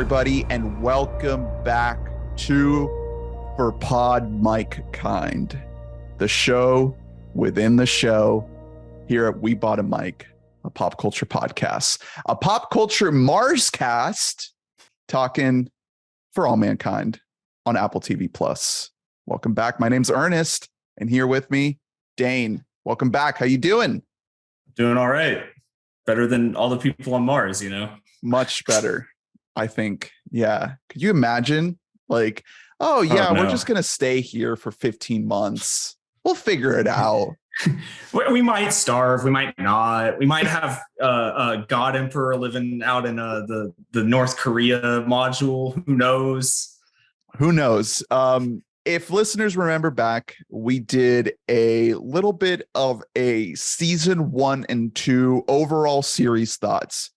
everybody, and welcome back to For Pod Mike Kind, the show within the show here at We Bought a Mic, a pop culture podcast, a pop culture Mars cast, talking for all mankind on Apple TV Plus. Welcome back. My name's Ernest, and here with me, Dane. Welcome back. How you doing? Doing all right. Better than all the people on Mars, you know? Much better, I think. Yeah. Could you imagine? Like, oh yeah, we're just going to stay here for 15 months. We'll figure it out. We might starve. We might not. We might have a God Emperor living out in the North Korea module. Who knows? Who knows? If listeners remember back, we did a little bit of a season 1 and 2 overall series thoughts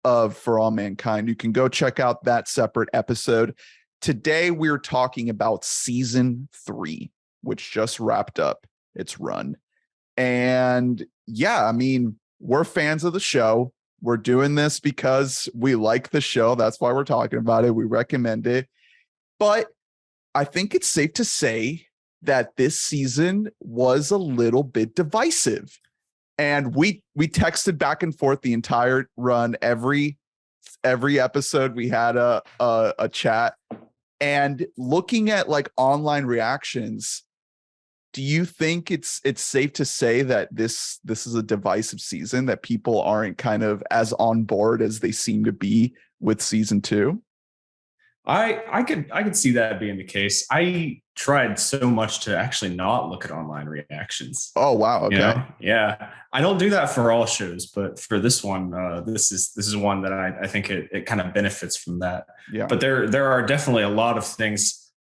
of For All Mankind. You can go check out that separate episode. Today, we're talking about season 3, which just wrapped up its run. And yeah, I mean, we're fans of the show. We're doing this because we like the show. That's why we're talking about it. We recommend it. But I think it's safe to say that this season was a little bit divisive. And we texted back and forth the entire run. Every episode we had a chat. And looking at like online reactions, do you think it's safe to say that this is a divisive season, that people aren't kind of as on board as they seem to be with season 2? I could see that being the case. I tried so much to actually not look at online reactions. Oh wow, okay. You know? Yeah. I don't do that for all shows, but for this one, this is one that I think it kind of benefits from that. Yeah. But there are definitely a lot of things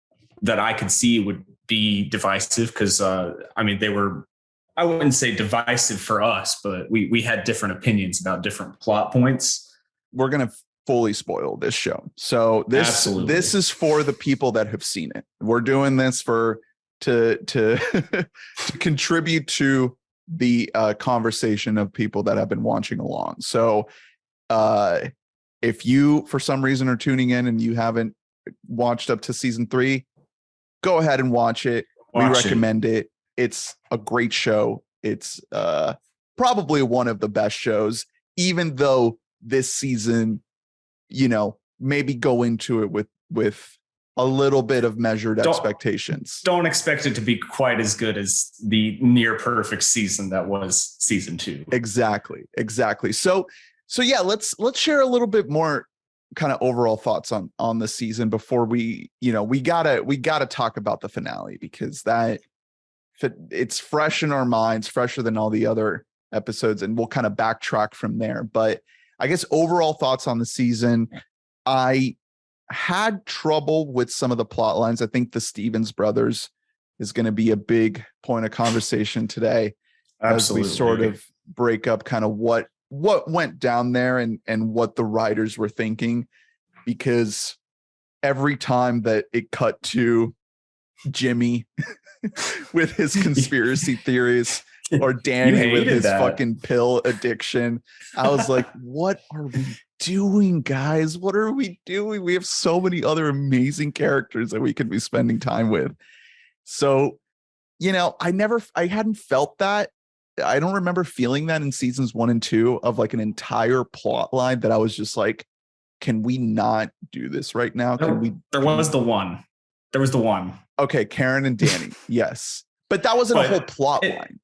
that I could see would be divisive because I mean they were, I wouldn't say divisive for us, but we had different opinions about different plot points. We're gonna fully spoil this show. So this is for the people that have seen it. We're doing this to to contribute to the conversation of people that have been watching along. So if you for some reason are tuning in and you haven't watched up to season 3, go ahead and watch it. We recommend it. It's a great show. It's probably one of the best shows, even though this season, you know, maybe go into it with a little bit of measured expectations. Don't expect it to be quite as good as the near perfect season that was season 2. Exactly. So yeah, let's share a little bit more kind of overall thoughts on the season before we gotta talk about the finale, because it's fresh in our minds, fresher than all the other episodes, and we'll kind of backtrack from there. But I guess overall thoughts on the season. I had trouble with some of the plot lines. I think the Stevens brothers is going to be a big point of conversation today. Absolutely. As we sort of break up kind of what went down there and what the writers were thinking, because every time that it cut to Jimmy with his conspiracy theories, or Danny with his fucking pill addiction, I was like, what are we doing, guys? What are we doing? We have so many other amazing characters that we could be spending time with. So, you know, I hadn't felt that. I don't remember feeling that in seasons 1 and 2 of like an entire plot line that I was just like, can we not do this right now? There was the one. Okay, Karen and Danny. Yes. But that wasn't a whole plot line.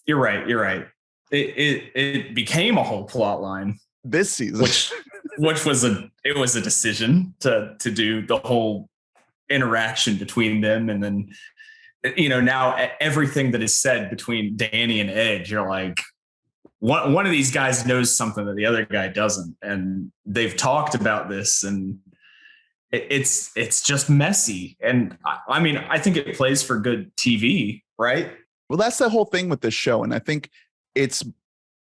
You're right. It became a whole plot line this season, which was a decision to do the whole interaction between them, and then, you know, now everything that is said between Danny and Ed, you're like, one of these guys knows something that the other guy doesn't, and they've talked about this, and it's just messy. And I mean, I think it plays for good TV, right? Well, that's the whole thing with this show. And I think it's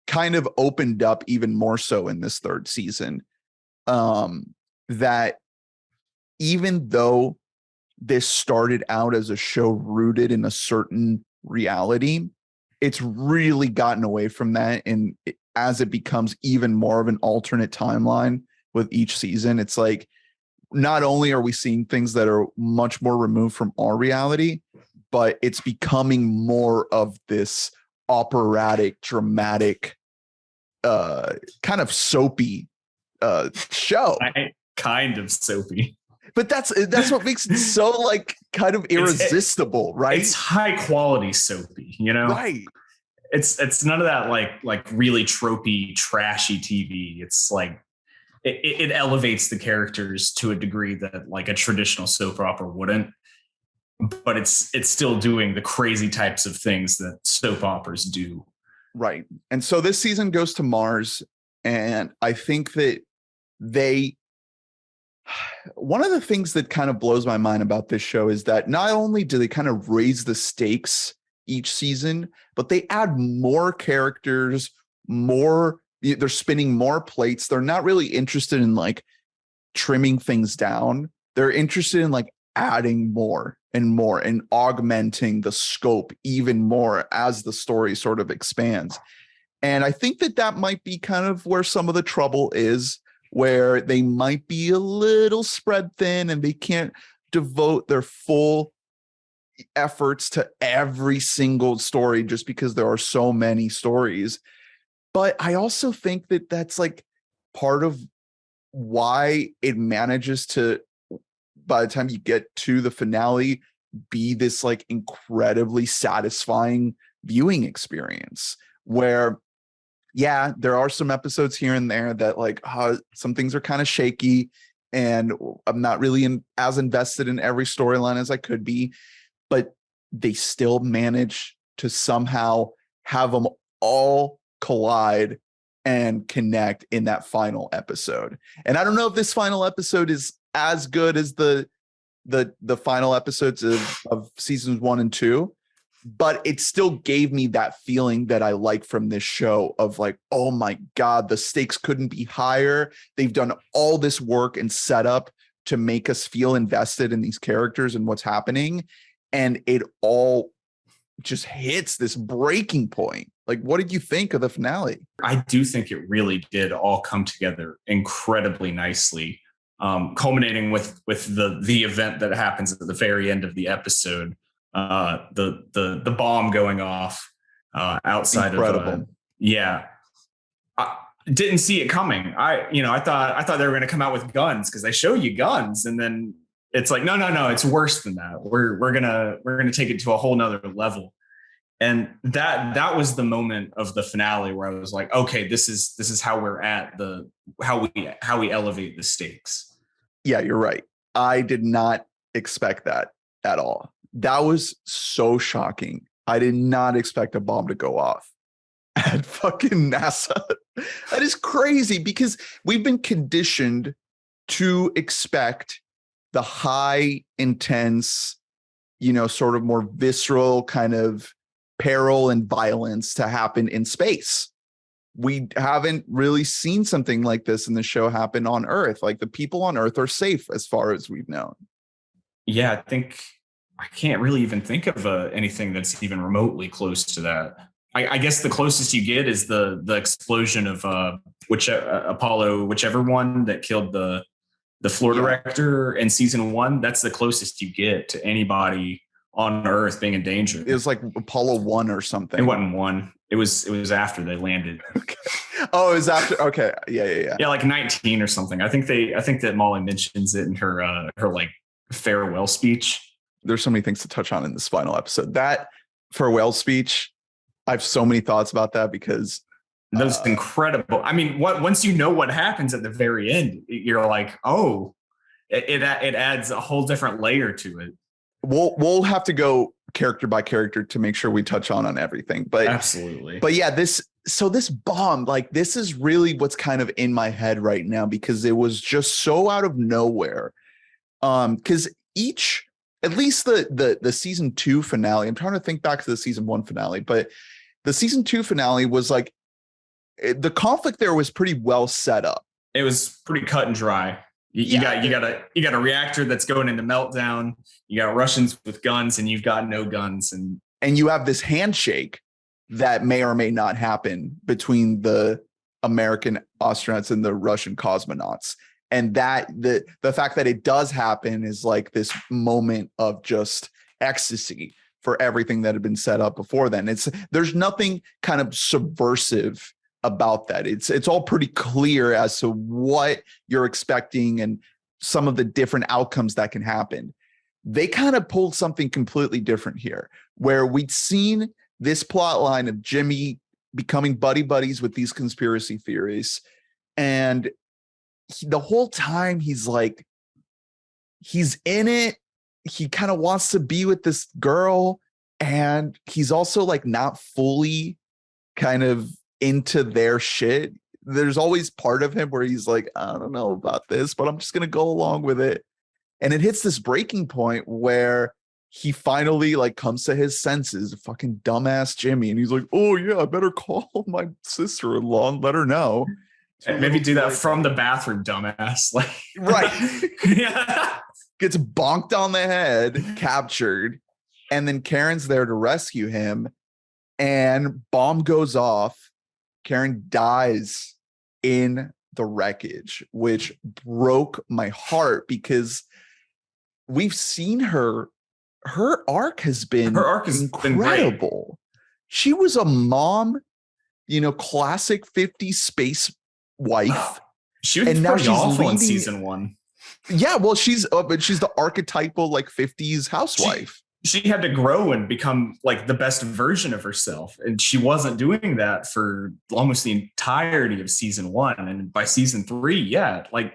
kind of opened up even more so in this 3rd season, that even though this started out as a show rooted in a certain reality, it's really gotten away from that. And as it becomes even more of an alternate timeline with each season, it's like not only are we seeing things that are much more removed from our reality, but it's becoming more of this operatic, dramatic, kind of soapy show. Kind of soapy. But that's what makes it so like kind of irresistible, right? It's high quality soapy, you know? Right. It's none of that like really tropey, trashy TV. It's like it elevates the characters to a degree that like a traditional soap opera wouldn't. But it's still doing the crazy types of things that soap operas do. Right. And so this season goes to Mars, and I think that one of the things that kind of blows my mind about this show is that not only do they kind of raise the stakes each season, but they add more characters, they're spinning more plates. They're not really interested in like trimming things down. They're interested in like adding more and more and augmenting the scope even more as the story sort of expands. And I think that might be kind of where some of the trouble is, where they might be a little spread thin and they can't devote their full efforts to every single story just because there are so many stories. But I also think that that's like part of why it manages to, by the time you get to the finale, be this like incredibly satisfying viewing experience where, yeah, there are some episodes here and there that like some things are kind of shaky and I'm not really as invested in every storyline as I could be, but they still manage to somehow have them all collide and connect in that final episode. And I don't know if this final episode is as good as the final episodes of seasons 1 and 2, but it still gave me that feeling that I like from this show of like, oh my God, the stakes couldn't be higher. They've done all this work and setup to make us feel invested in these characters and what's happening. And it all just hits this breaking point. Like, what did you think of the finale? I do think it really did all come together incredibly nicely, culminating with the event that happens at the very end of the episode, the bomb going off outside Incredible. I didn't see it coming. I thought they were going to come out with guns because they show you guns, and then it's like no, it's worse than that. We're gonna take it to a whole nother level. And that was the moment of the finale where I was like, okay, this is how we're at how we elevate the stakes. Yeah, you're right. I did not expect that at all. That was so shocking. I did not expect a bomb to go off at fucking NASA. That is crazy because we've been conditioned to expect the high, intense, sort of more visceral kind of peril and violence to happen in space. We haven't really seen something like this in the show happen on Earth. Like the people on Earth are safe as far as we've known. Yeah, I think I can't really even think of anything that's even remotely close to that. I guess the closest you get is the explosion of Apollo, whichever one that killed the floor director in season 1. That's the closest you get to anybody on Earth being in danger. It was like Apollo 1 or something. It wasn't 1. It was after they landed. Okay. Oh, it was after. Okay. Yeah. Yeah, like 19 or something. I think that Molly mentions it in her like farewell speech. There's so many things to touch on in this final episode. That farewell speech, I have so many thoughts about that because that was incredible. I mean, once you know what happens at the very end, you're like, oh, it adds a whole different layer to it. We'll have to go character by character to make sure we touch on everything. But absolutely. But yeah, this bomb, like this is really what's kind of in my head right now because it was just so out of nowhere. Because at least the season 2 finale, I'm trying to think back to the season 1 finale, but the season 2 finale was like the conflict there was pretty well set up. It was pretty cut and dry. You got a reactor that's going into meltdown. You got Russians with guns, and you've got no guns, and you have this handshake that may or may not happen between the American astronauts and the Russian cosmonauts. And that the fact that it does happen is like this moment of just ecstasy for everything that had been set up before then. There's nothing kind of subversive about that. It's all pretty clear as to what you're expecting and some of the different outcomes that can happen. They kind of pulled something completely different here, where we'd seen this plot line of Jimmy becoming buddies with these conspiracy theories. And the whole time he's like, he's in it. He kind of wants to be with this girl. And he's also like not fully kind of into their shit. There's always part of him where he's like, I don't know about this, but I'm just going to go along with it. And it hits this breaking point where he finally like comes to his senses, fucking dumbass Jimmy. And he's like, oh yeah, I better call my sister-in-law and let her know. And maybe do that from the bathroom, dumbass. Like, right. Yeah. Gets bonked on the head, captured. And then Karen's there to rescue him. And bomb goes off. Karen dies in the wreckage, which broke my heart because we've seen her arc has been incredible. She was a mom, classic 50s space wife. She was and now she's awful in season 1. Yeah, well, she's the archetypal like 50s housewife. She had to grow and become like the best version of herself. And she wasn't doing that for almost the entirety of season 1. And by season 3, yeah, like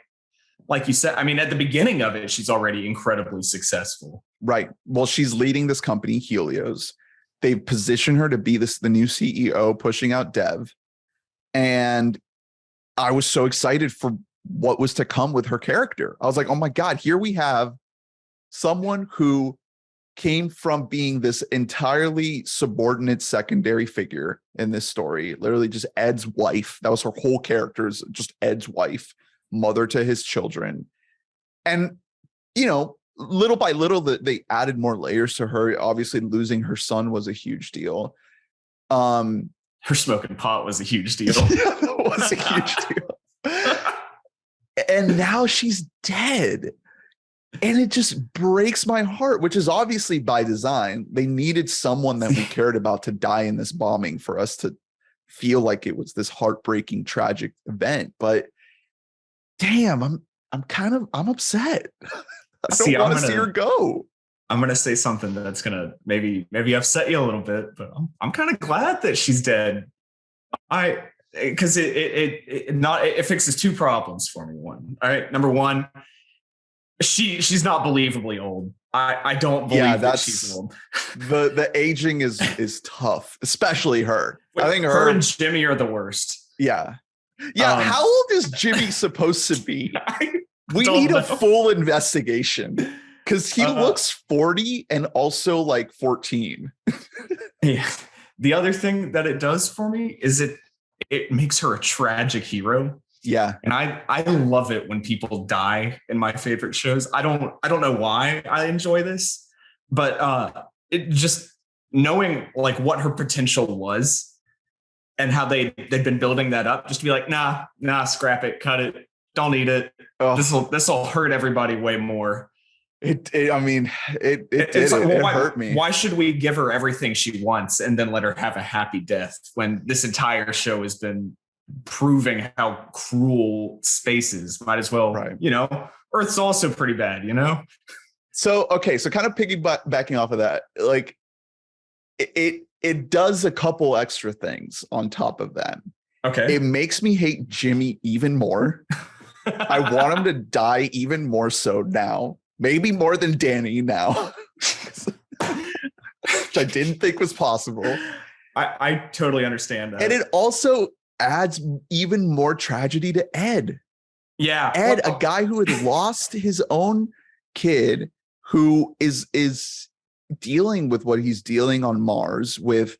you said, I mean, at the beginning of it, she's already incredibly successful. Right. Well, she's leading this company, Helios. They position her to be the new CEO, pushing out dev. And I was so excited for what was to come with her character. I was like, oh my God, here we have someone who came from being this entirely subordinate secondary figure in this story, literally just Ed's wife. That was her whole character, is just Ed's wife, mother to his children. And, little by little, they added more layers to her. Obviously, losing her son was a huge deal. Her smoking pot was a huge deal. Yeah, that was a huge deal. And now she's dead. And it just breaks my heart, which is obviously by design. They needed someone that we cared about to die in this bombing for us to feel like it was this heartbreaking, tragic event. But damn, I'm upset. I don't want to see her go. I'm going to say something that's going to maybe upset you a little bit, but I'm kind of glad that she's dead. Because it fixes 2 problems for me. One, all right. Number 1, she's not believably old. I don't believe that she's old. The aging is tough, especially her. I think her and Jimmy are the worst. Yeah. How old is Jimmy supposed to be? We need a full investigation because he looks 40 and also like 14. Yeah. The other thing that it does for me is it makes her a tragic hero. Yeah. And I love it when people die in my favorite shows. I don't know why I enjoy this, but it just knowing like what her potential was and how they've been building that up, just to be like, nah, scrap it, cut it, don't need it. This will hurt everybody way more. It hurt me. Why should we give her everything she wants and then let her have a happy death when this entire show has been proving how cruel space is? Might as well, right. Earth's also pretty bad, So kind of piggybacking off of that, like it does a couple extra things on top of that. Okay. It makes me hate Jimmy even more. I want him to die even more so now. Maybe more than Danny now. Which I didn't think was possible. I totally understand that. And it also adds even more tragedy to Ed. Yeah. Ed, a guy who had lost his own kid, who is dealing with what he's dealing on Mars, with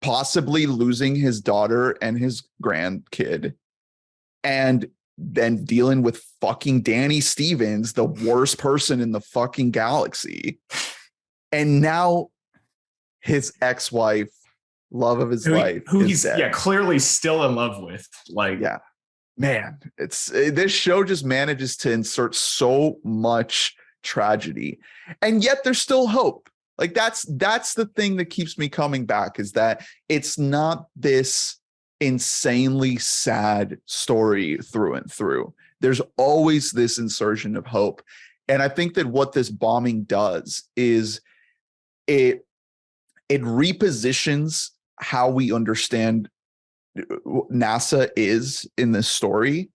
possibly losing his daughter and his grandkid, and then dealing with fucking Danny Stevens, the worst person in the fucking galaxy. And now his ex-wife, love of his life, who he's dead. Clearly still in love with. Like, yeah. Man, it's this show just manages to insert so much tragedy, and yet there's still hope. Like that's the thing that keeps me coming back, is that it's not this insanely sad story through and through. There's always this insertion of hope. And I think that what this bombing does is it repositions how we understand NASA is in this story,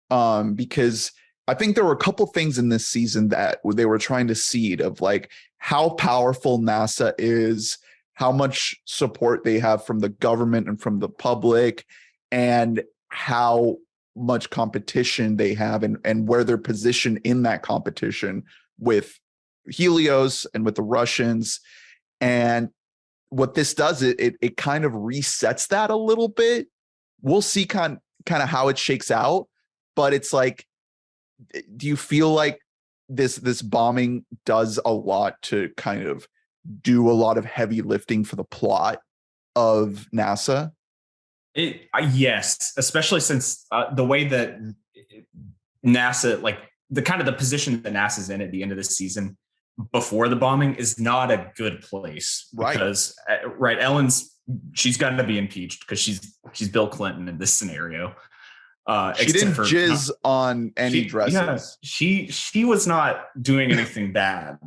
because I think there were a couple things in this season that they were trying to seed of like how powerful NASA is, how much support they have from the government and from the public, and how much competition they have, and where they're positioned in that competition with Helios and with the Russians. And what this does, it kind of resets that a little bit. We'll see kind of how it shakes out, but it's like, do you feel like this bombing does a lot to kind of do a lot of heavy lifting for the plot of NASA? Yes, especially since the way that NASA, like the kind of the position that NASA's in at the end of this season before the bombing, is not a good place. Right. Because she's got to be impeached because she's Bill Clinton in this scenario. She didn't jizz on any dresses. Yeah, she was not doing anything bad.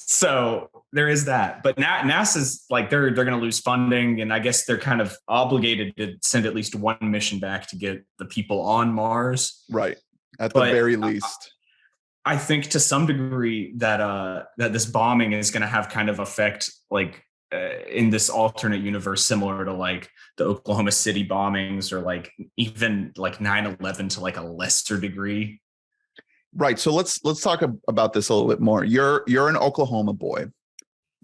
So there is that. But NASA's like they're going to lose funding, and I guess they're kind of obligated to send at least one mission back to get the people on Mars. Right. At the very least. I think to some degree that this bombing is going to have kind of effect like in this alternate universe, similar to like the Oklahoma City bombings, or like even like 9/11 to like a lesser degree. Right. So let's talk about this a little bit more. You're an Oklahoma boy.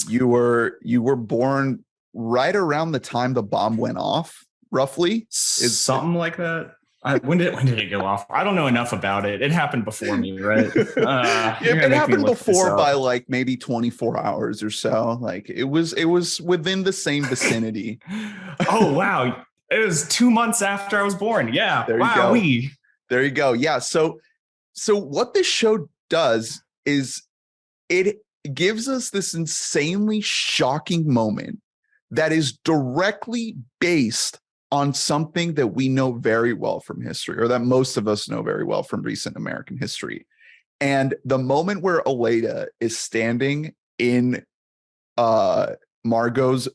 You were born right around the time the bomb went off, roughly. Is something like that. When did it go off? I don't know enough about it. It happened before me, right? It happened before by like maybe 24 hours or so. Like it was within the same vicinity. Oh wow! It was 2 months after I was born. Yeah. There you go. There you go. Yeah. So what this show does is it gives us this insanely shocking moment that is directly based on something that we know very well from history, or that most of us know very well from recent American history. And the moment where Aleida is standing in Margo's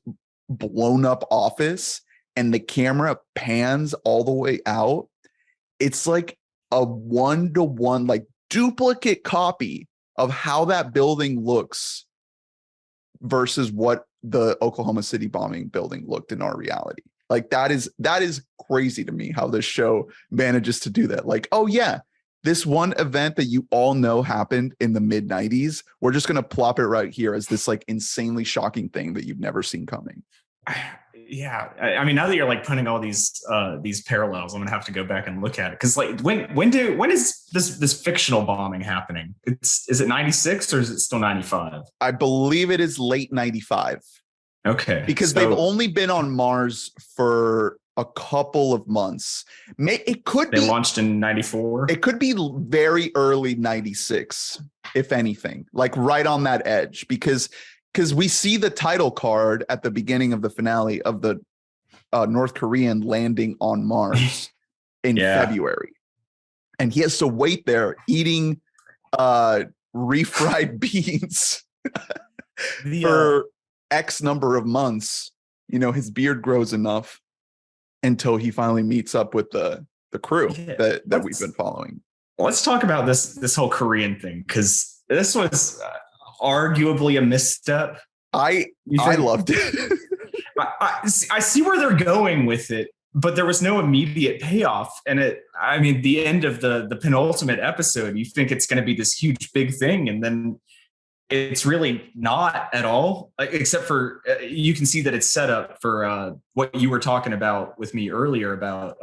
blown up office and the camera pans all the way out, it's like a 1-to-1, like duplicate copy of how that building looks versus what the Oklahoma City bombing building looked in our reality. Like that is crazy to me how this show manages to do that. Like, oh yeah, this one event that you all know happened in the mid 90s, we're just going to plop it right here as this like insanely shocking thing that you've never seen coming. Yeah. I mean, now that you're like putting all these parallels, I'm gonna have to go back and look at it. Cause like when is this fictional bombing happening? Is it 96 or is it still 95? I believe it is late 95. Okay. Because they've only been on Mars for a couple of months. It could be. They launched in 94. It could be very early 96, if anything, like right on that edge, because we see the title card at the beginning of the finale of the North Korean landing on Mars in February. And he has to wait there eating refried beans for X number of months. You know, his beard grows enough until he finally meets up with the crew that we've been following. Let's talk about this whole Korean thing, because this was arguably a misstep. I loved it. I see where they're going with it, but there was no immediate payoff. And the end of the penultimate episode, you think it's going to be this huge big thing, and then it's really not at all, except for you can see that it's set up for what you were talking about with me earlier about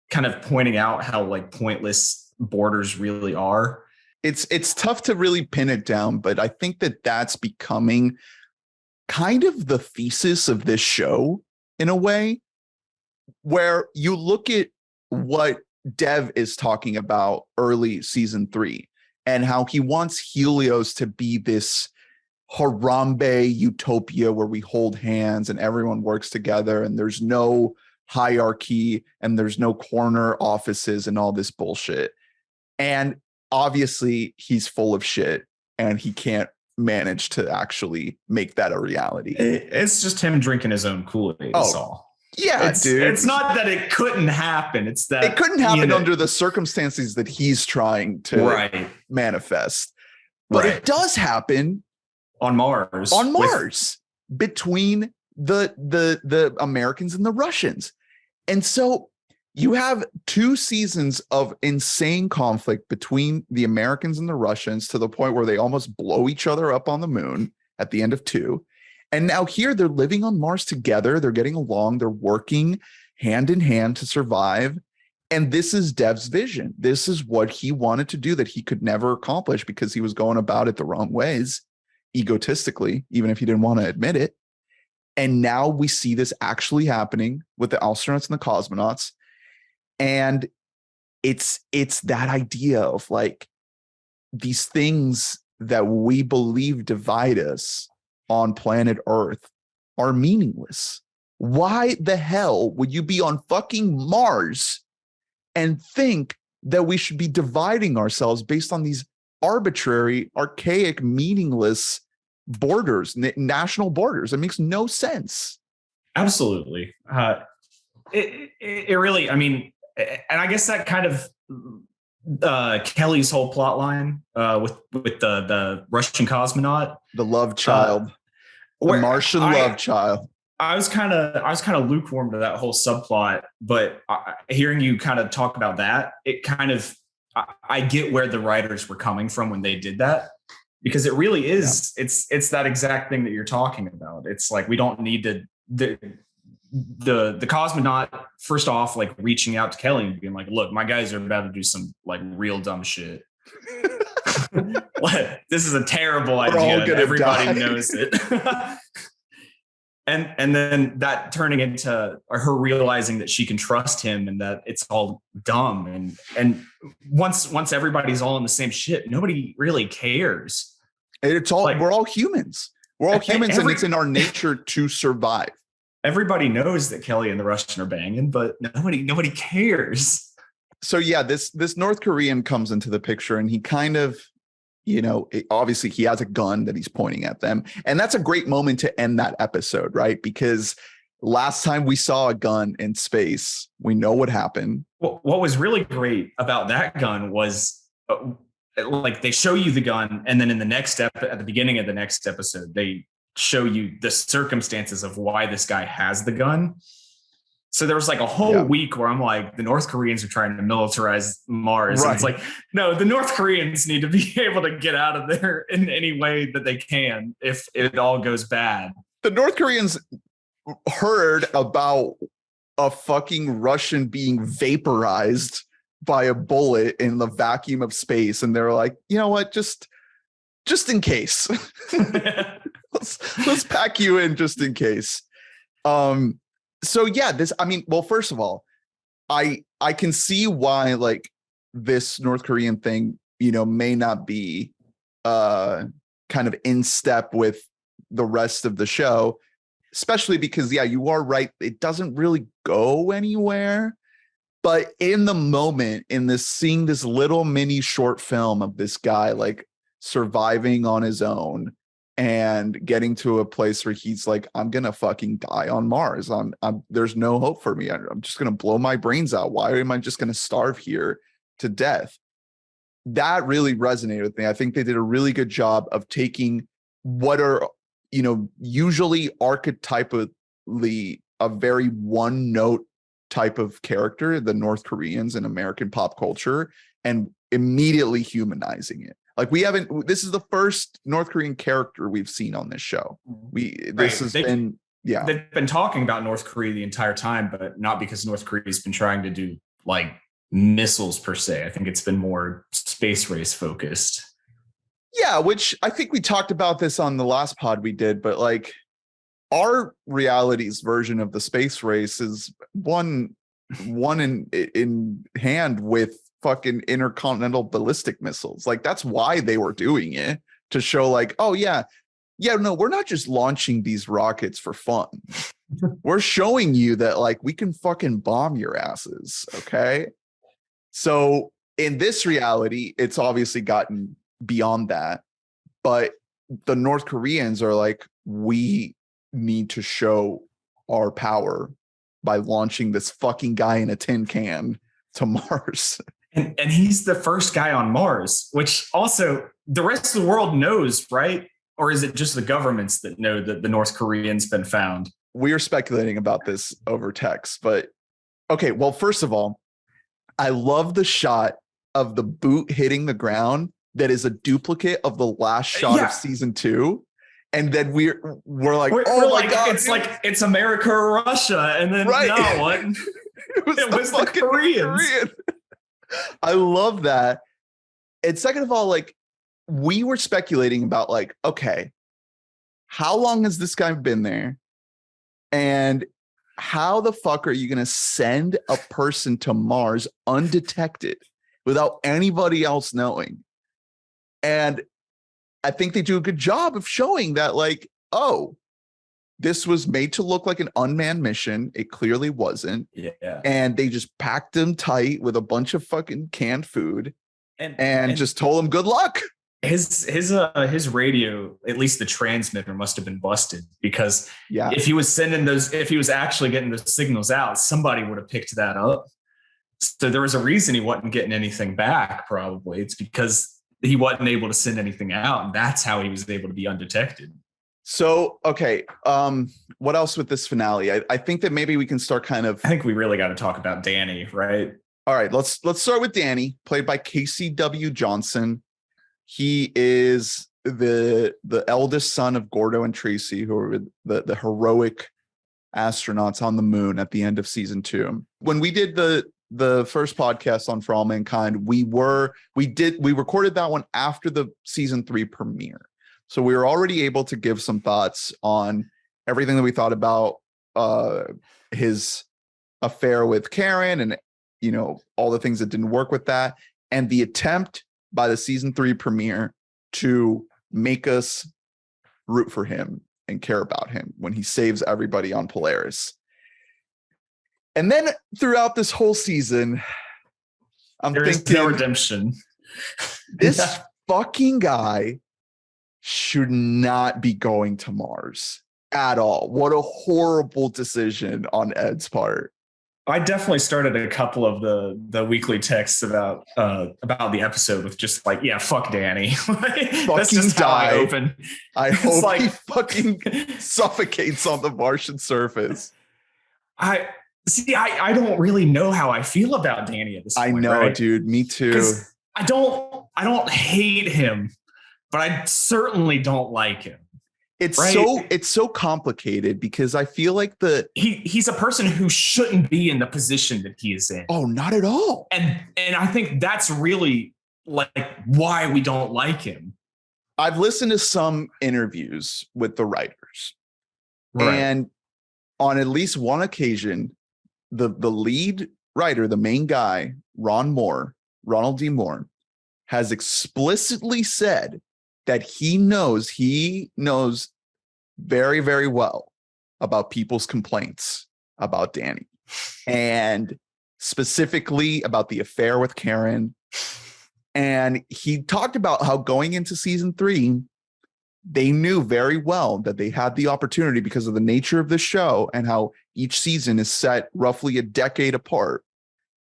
kind of pointing out how like pointless borders really are. It's tough to really pin it down, but I think that that's becoming kind of the thesis of this show in a way, where you look at what Dev is talking about early season 3 and how he wants Helios to be this Harambe utopia where we hold hands and everyone works together and there's no hierarchy and there's no corner offices and all this bullshit. And obviously he's full of shit and he can't manage to actually make that a reality. It's just him drinking his own Kool-Aid. That's all. Yeah, dude. It's not that it couldn't happen. It's that it couldn't happen under the circumstances that he's trying to manifest. But it does happen on Mars. On Mars between the Americans and the Russians. And so you have 2 seasons of insane conflict between the Americans and the Russians to the point where they almost blow each other up on the moon at the end of 2. And now here they're living on Mars together. They're getting along. They're working hand in hand to survive. And this is Dev's vision. This is what he wanted to do that he could never accomplish because he was going about it the wrong ways, egotistically, even if he didn't want to admit it. And now we see this actually happening with the astronauts and the cosmonauts. And it's that idea of like these things that we believe divide us on planet Earth are meaningless. Why the hell would you be on fucking Mars and think that we should be dividing ourselves based on these arbitrary, archaic, meaningless borders, national borders? It makes no sense. Absolutely. It really, I mean, and I guess that kind of Kelly's whole plot line with the Russian cosmonaut, the love child, the Martian love child. I was kind of lukewarm to that whole subplot, but hearing you kind of talk about that, it kind of I get where the writers were coming from when they did that, because it really is it's that exact thing that you're talking about. It's like we don't need to the cosmonaut first off like reaching out to Kelly and being like, look, my guys are about to do some like real dumb shit. This is a terrible idea. Everybody knows it. And then that turning into her realizing that she can trust him and that it's all dumb. And once everybody's all in the same shit, nobody really cares. It's all like, we're all humans. We're all humans, and it's in our nature to survive. Everybody knows that Kelly and the Russian are banging, but nobody cares. So yeah, this North Korean comes into the picture, and he kind of, obviously he has a gun that he's pointing at them. And that's a great moment to end that episode, right? Because last time we saw a gun in space, we know what happened. What was really great about that gun was like they show you the gun, and then in the next step, at the beginning of the next episode, they show you the circumstances of why this guy has the gun. So there was like a whole week where I'm like, the North Koreans are trying to militarize Mars. Right. And it's like, no, the North Koreans need to be able to get out of there in any way that they can if it all goes bad. The North Koreans heard about a fucking Russian being vaporized by a bullet in the vacuum of space. And they're like, you know what, just in case. let's pack you in just in case. So yeah, first of all, I can see why like this North Korean thing, may not be kind of in step with the rest of the show, especially because you are right, it doesn't really go anywhere. But in the moment, seeing this little mini short film of this guy like surviving on his own and getting to a place where he's like, I'm gonna fucking die on Mars. There's no hope for me. I'm just gonna blow my brains out. Why am I just gonna starve here to death? That really resonated with me. I think they did a really good job of taking what are, usually archetypally a very one note type of character, the North Koreans in American pop culture, and immediately humanizing it. Like this is the first North Korean character we've seen on this show. They've been talking about North Korea the entire time, but not because North Korea's been trying to do like missiles per se. I think it's been more space race focused. Yeah, which I think we talked about this on the last pod we did, but like our reality's version of the space race is one one in hand with fucking intercontinental ballistic missiles. Like, that's why they were doing it, to show like, oh yeah, no, we're not just launching these rockets for fun. We're showing you that like we can fucking bomb your asses. Okay. So in this reality, it's obviously gotten beyond that, but the North Koreans are like, we need to show our power by launching this fucking guy in a tin can to Mars. And he's the first guy on Mars, which also the rest of the world knows, right? Or is it just the governments that know that the North Korean's been found? We are speculating about this over text, but okay. Well, first of all, I love the shot of the boot hitting the ground that is a duplicate of the last shot of season 2. And then we're like, oh my God. It's like, it's America or Russia. And then no, what? it was the Koreans. Korean. I love that. And second of all, like, we were speculating about like, okay, how long has this guy been there? And how the fuck are you going to send a person to Mars undetected without anybody else knowing? And I think they do a good job of showing that, like, oh, this was made to look like an unmanned mission. It clearly wasn't. Yeah. And they just packed them tight with a bunch of fucking canned food and just told them good luck. His radio, at least the transmitter, must have been busted, because if he was actually getting those signals out, somebody would have picked that up. So there was a reason he wasn't getting anything back. Probably it's because he wasn't able to send anything out, and that's how he was able to be undetected. So, okay. What else with this finale? I think that maybe we can start kind of. I think we really got to talk about Danny, right? All right, let's start with Danny, played by Casey W. Johnson. He is the eldest son of Gordo and Tracy, who are the heroic astronauts on the moon at the end of season 2. When we did the first podcast on For All Mankind, we recorded that one after the season 3 premiere. So we were already able to give some thoughts on everything that we thought about his affair with Karen, and all the things that didn't work with that, and the attempt by the season 3 premiere to make us root for him and care about him when he saves everybody on Polaris. And then throughout this whole season, There's no redemption. This fucking guy should not be going to Mars at all. What a horrible decision on Ed's part. I definitely started a couple of the weekly texts about the episode with just like, yeah, fuck Danny. That's just how I open. I hope he fucking suffocates on the Martian surface. I don't really know how I feel about Danny at this point. I know, right? Dude. Me too. I don't hate him, but I certainly don't like him. It's so complicated, because I feel like he's a person who shouldn't be in the position that he is in. Oh, not at all. And I think that's really like why we don't like him. I've listened to some interviews with the writers, right, and on at least one occasion, the lead writer, the main guy, Ronald D. Moore, has explicitly said that he knows very, very well about people's complaints about Danny, and specifically about the affair with Karen. And he talked about how going into season 3, they knew very well that they had the opportunity, because of the nature of the show and how each season is set roughly a decade apart,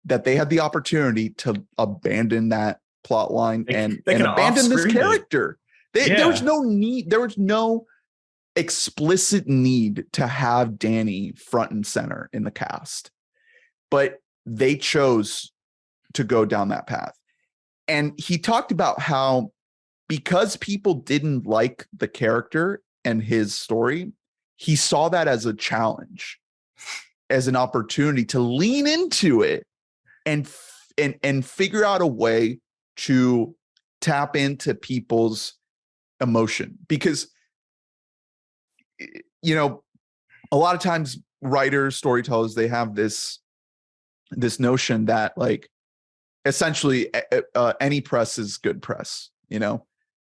that they had the opportunity to abandon that plot line and abandon this character. There was no need. There was no explicit need to have Danny front and center in the cast, but they chose to go down that path. And he talked about how, because people didn't like the character and his story, he saw that as a challenge, as an opportunity to lean into it and figure out a way to tap into people's emotion. Because, a lot of times writers, storytellers, they have this this notion that like essentially any press is good press, you know,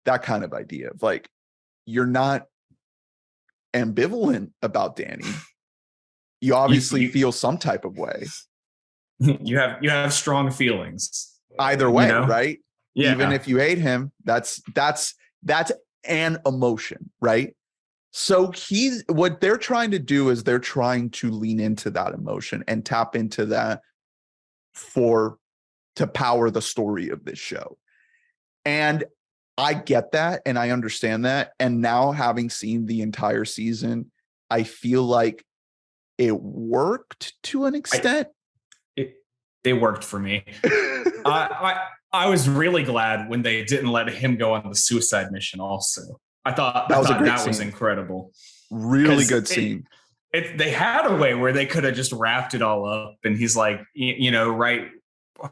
that kind of idea of like, you're not ambivalent about Danny. You obviously feel some type of way. You have strong feelings Either way, you know? right? Yeah. Even if you hate him, that's an emotion, right? So what they're trying to do is they're trying to lean into that emotion and tap into that to power the story of this show. And I get that and I understand that. And now having seen the entire season, I feel like it worked to an extent. It worked for me. I was really glad when they didn't let him go on the suicide mission also. I thought that was incredible. Really good scene. They had a way where they could have just wrapped it all up. And he's like, right.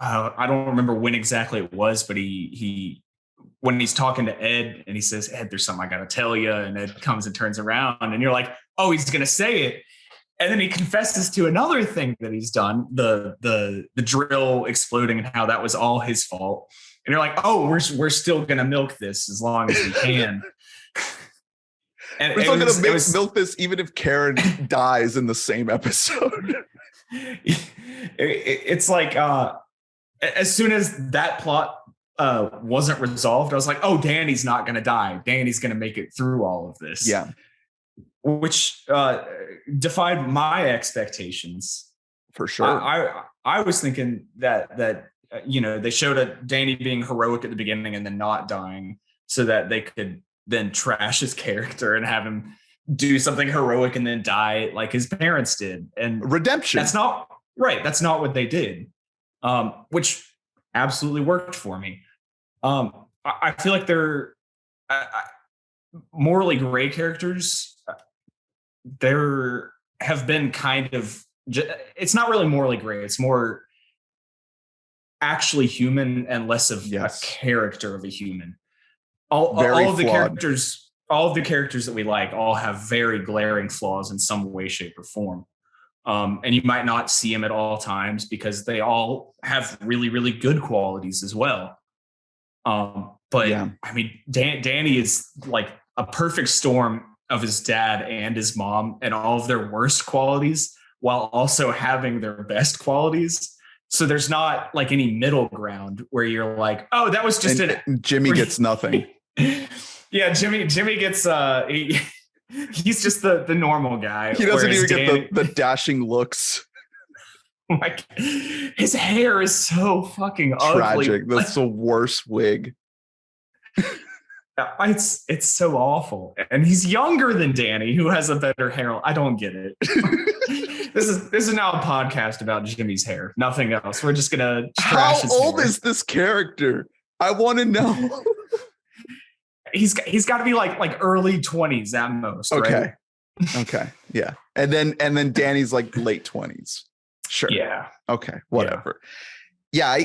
I don't remember when exactly it was, but when he's talking to Ed and he says, Ed, there's something I got to tell you. And Ed comes and turns around and you're like, oh, he's going to say it. And then he confesses to another thing that he's done, the drill exploding and how that was all his fault. And you're like, oh, we're still going to milk this as long as we can. And we're still going to milk this even if Karen dies in the same episode. It's like as soon as that plot wasn't resolved, I was like, oh, Danny's not going to die. Danny's going to make it through all of this. Yeah. Which defied my expectations. For sure. I was thinking that they showed Danny being heroic at the beginning and then not dying so that they could then trash his character and have him do something heroic and then die like his parents did. And redemption. That's not right. That's not what they did, which absolutely worked for me. I feel like they're morally gray characters. There have been kind of, it's not really morally gray. It's more actually human and less of a character of a human. All of the characters that we like all have very glaring flaws in some way, shape, or form. And you might not see them at all times because they all have really, really good qualities as well. But yeah. I mean, Danny is like a perfect storm of his dad and his mom and all of their worst qualities while also having their best qualities. So there's not like any middle ground where you're like, oh, that was just Jimmy gets nothing. Yeah, Jimmy gets he's just the normal guy. He doesn't even get the dashing looks. Like his hair is so fucking tragic. Ugly. That's the worst wig. It's so awful. And he's younger than Danny, who has a better hair. I don't get it. This is now a podcast about Jimmy's hair. Nothing else. We're just gonna trash his hair. How old is this character? I want to know. He's got to be like early 20s at most. Okay. Right? Okay. Yeah. And then Danny's like late 20s. Sure. Yeah. Okay. Whatever. Yeah.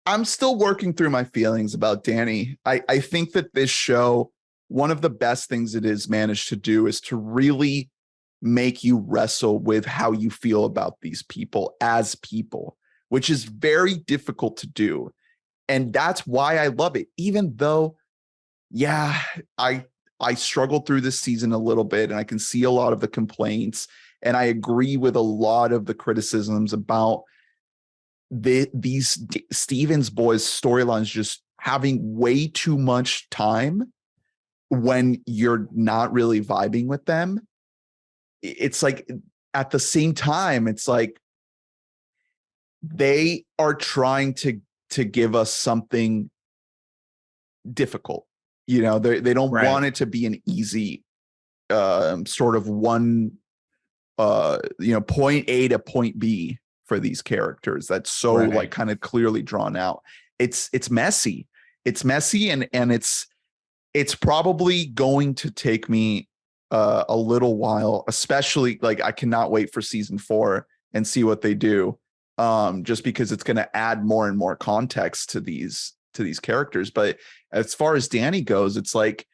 I'm still working through my feelings about Danny. I think that this show, one of the best things it has managed to do is to really make you wrestle with how you feel about these people as people, which is very difficult to do. And that's why I love it. Even though, yeah, I struggled through this season a little bit and I can see a lot of the complaints and I agree with a lot of the criticisms about these Stevens boys storylines just having way too much time when you're not really vibing with them. It's like at the same time, it's like they are trying to give us something difficult. You know, they don't want it to be an easy sort of one point A to point B for these characters that's so like kind of clearly drawn out. It's messy. It's messy and it's probably going to take me a little while, especially like I cannot wait for season 4 and see what they do. Just because it's going to add more and more context to these characters. But as far as Danny goes, it's like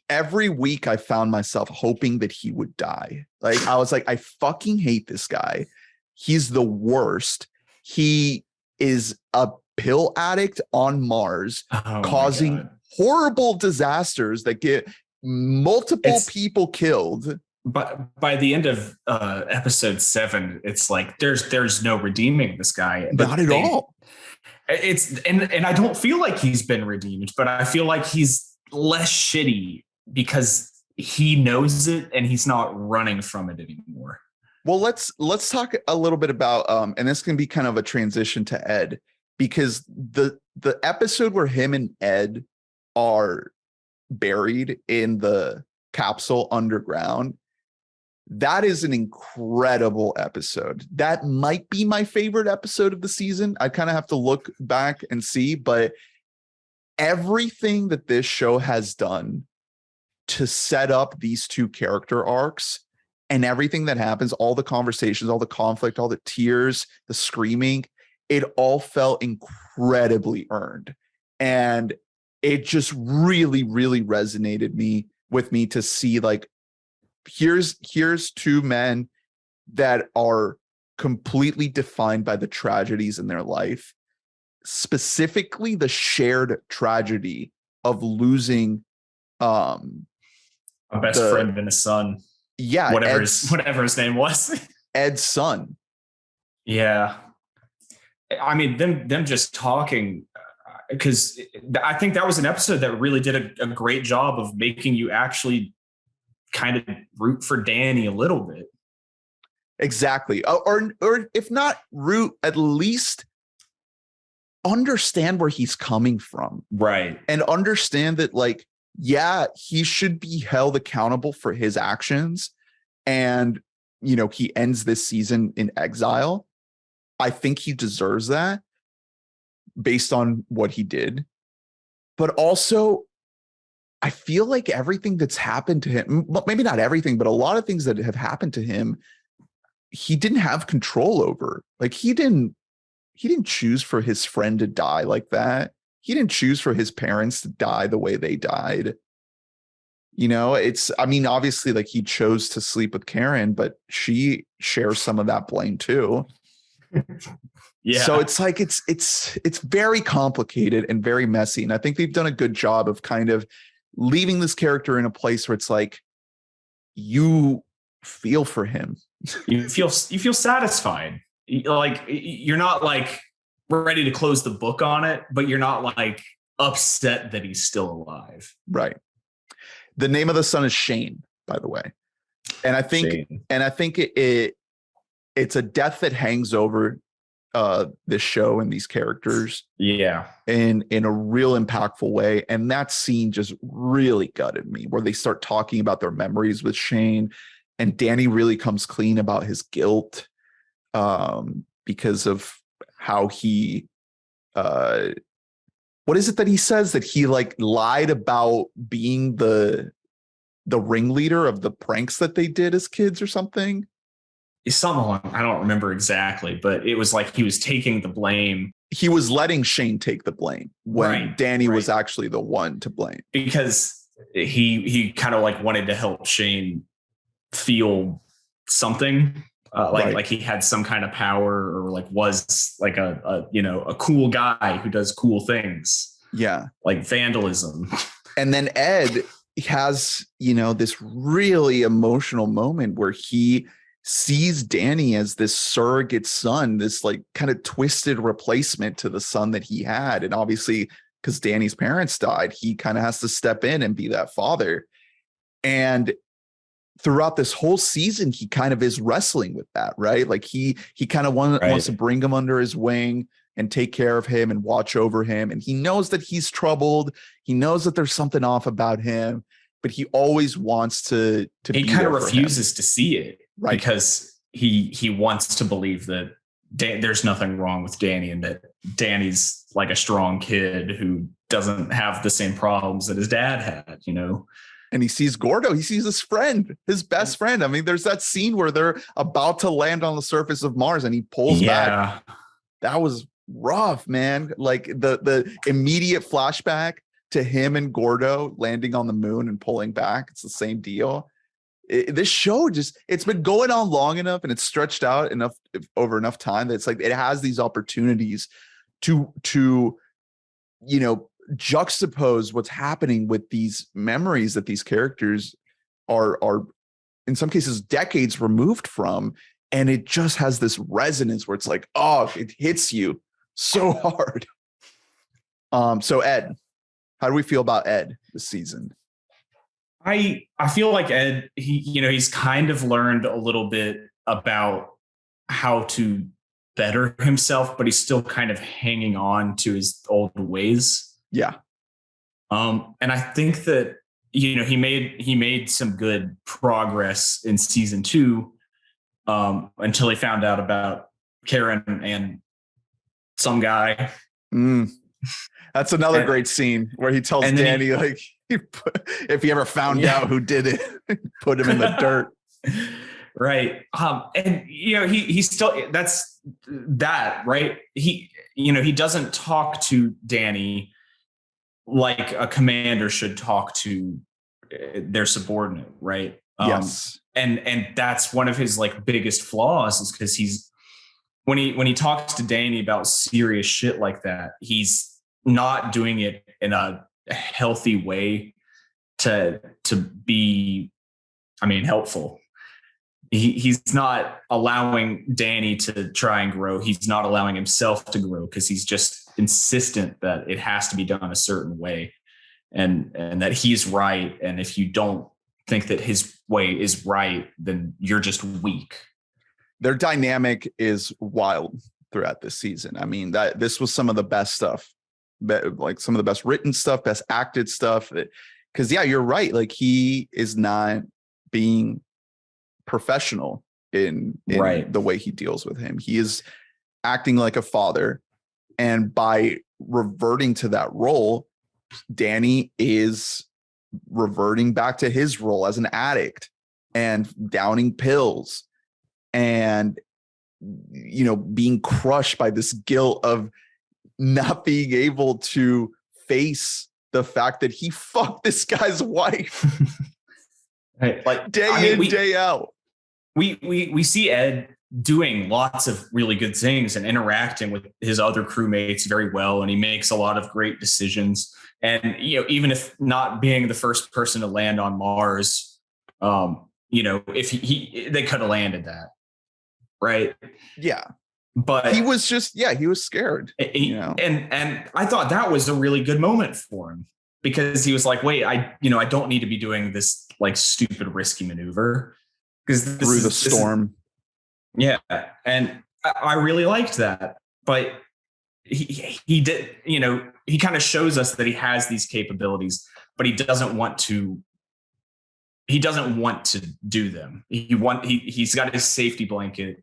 every week I found myself hoping that he would die. Like I was like, I fucking hate this guy. He's the worst. He is a pill addict on Mars, causing horrible disasters that get multiple people killed. But by the end of episode 7, it's like there's no redeeming this guy. Not at all. And I don't feel like he's been redeemed, but I feel like he's less shitty because he knows it and he's not running from it anymore. Well, let's talk a little bit about and this can be kind of a transition to Ed, because the episode where him and Ed are buried in the capsule underground, that is an incredible episode. That might be my favorite episode of the season. I kind of have to look back and see, but everything that this show has done to set up these two character arcs and everything that happens, all the conversations, all the conflict, all the tears, the screaming, it all felt incredibly earned. And it just really, really resonated with me to see, like, here's two men that are completely defined by the tragedies in their life, specifically the shared tragedy of losing a best friend and a son. Yeah, whatever his name was. Ed's son. Yeah. I mean, them just talking, because I think that was an episode that really did a great job of making you actually kind of root for Danny a little bit. Exactly. Or if not root, at least understand where he's coming from. Right. And understand that, like, yeah, he should be held accountable for his actions. And, you know, he ends this season in exile. I think he deserves that based on what he did. But also, I feel like everything that's happened to him, maybe not everything, but a lot of things that have happened to him, he didn't have control over. Like, he didn't choose for his friend to die like that. He didn't choose for his parents to die the way they died. You know, I mean, obviously, like, he chose to sleep with Karen, but she shares some of that blame too. Yeah. So it's like, it's very complicated and very messy. And I think they've done a good job of kind of leaving this character in a place where it's like, you feel for him. You feel satisfied. Like, you're not like ready to close the book on it, but you're not like upset that he's still alive. Right. The name of the son is Shane, by the way. And I think it's a death that hangs over this show and these characters. Yeah. In a real impactful way. And that scene just really gutted me, where they start talking about their memories with Shane, and Danny really comes clean about his guilt because of how he what is it that he says, that he like lied about being the ringleader of the pranks that they did as kids or something. Someone, I don't remember exactly, but it was like he was taking the blame. He was letting Shane take the blame when Danny was actually the one to blame, because he kind of like wanted to help Shane feel something, like he had some kind of power, or like was like a cool guy who does cool things. Yeah, like vandalism. And then Ed has, this really emotional moment where he sees Danny as this surrogate son, this like kind of twisted replacement to the son that he had. And obviously, because Danny's parents died, he kind of has to step in and be that father. And throughout this whole season, he kind of is wrestling with that, right? Like he kind of wants to bring him under his wing and take care of him and watch over him. And he knows that he's troubled. He knows that there's something off about him, but he always wants to he kind of refuses to see it. Right. Because he wants to believe that there's nothing wrong with Danny, and that Danny's like a strong kid who doesn't have the same problems that his dad had, And he sees Gordo. He sees his friend, his best friend. I mean, there's that scene where they're about to land on the surface of Mars and he pulls back. That was rough, man. Like the immediate flashback to him and Gordo landing on the moon and pulling back. It's the same deal. this show it's been going on long enough and it's stretched out enough over enough time that it's like it has these opportunities to juxtapose what's happening with these memories that these characters are in some cases decades removed from, and it just has this resonance where it's like, oh, it hits you so hard. So Ed, how do we feel about Ed this season? I feel like Ed, he's kind of learned a little bit about how to better himself, but he's still kind of hanging on to his old ways. Yeah. And I think that, he made some good progress in season 2 until he found out about Karen and some guy. That's another great scene where he tells Danny, if he ever found out who did it, put him in the dirt. Right. And he still, that's that, right? He doesn't talk to Danny like a commander should talk to their subordinate, right? Yes. And that's one of his biggest flaws, is because when he talks to Danny about serious shit like that, he's not doing it in a healthy way to be, helpful. He's not allowing Danny to try and grow. He's not allowing himself to grow because he's just insistent that it has to be done a certain way, and that he's right. And if you don't think that his way is right, then you're just weak. Their dynamic is wild throughout this season. This was some of the best stuff, some of the best written stuff, best acted stuff. Because you're right. He is not being professional in right. the way he deals with him. He is acting like a father, and by reverting to that role, Danny is reverting back to his role as an addict and downing pills and being crushed by this guilt of not being able to face the fact that he fucked this guy's wife. Right. Day in, day out. We see Ed doing lots of really good things and interacting with his other crewmates very well, and he makes a lot of great decisions. And even if not being the first person to land on Mars, if they could have landed that, right? Yeah, but he was he was scared. And I thought that was a really good moment for him, because he was like, wait, I don't need to be doing this stupid risky maneuver. Through the storm. Yeah. And I really liked that. But he did, he kind of shows us that he has these capabilities, but he doesn't want to do them. He's got his safety blanket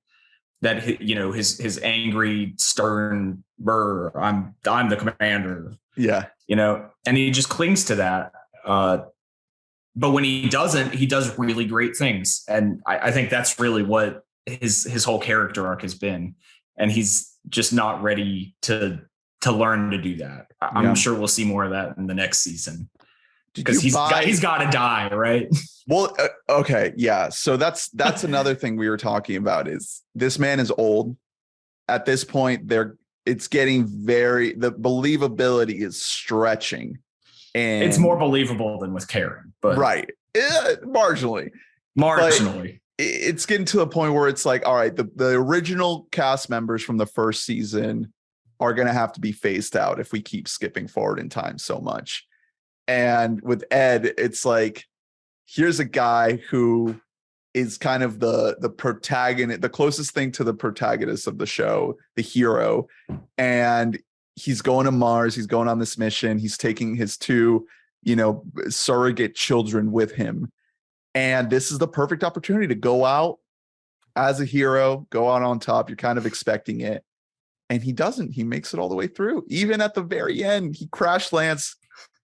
that, his angry, stern, I'm the commander. Yeah. And he just clings to that. But when he doesn't, he does really great things. And I think that's really what his whole character arc has been. And he's just not ready to learn to do that. I'm sure we'll see more of that in the next season. Because he's got to die, right? Well, okay. Yeah. So that's another thing we were talking about, is this man is old. At this point, it's getting the believability is stretching. And it's more believable than with Karen, but right. Marginally. But it's getting to the point where it's like, all right, the original cast members from the first season are going to have to be phased out if we keep skipping forward in time so much. And with Ed, it's like, here's a guy who is kind of the protagonist, the closest thing to the protagonist of the show, the hero. And he's going to Mars. He's going on this mission. He's taking his 2, surrogate children with him. And this is the perfect opportunity to go out as a hero, go out on top. You're kind of expecting it. And he doesn't. He makes it all the way through. Even at the very end, he crash lands,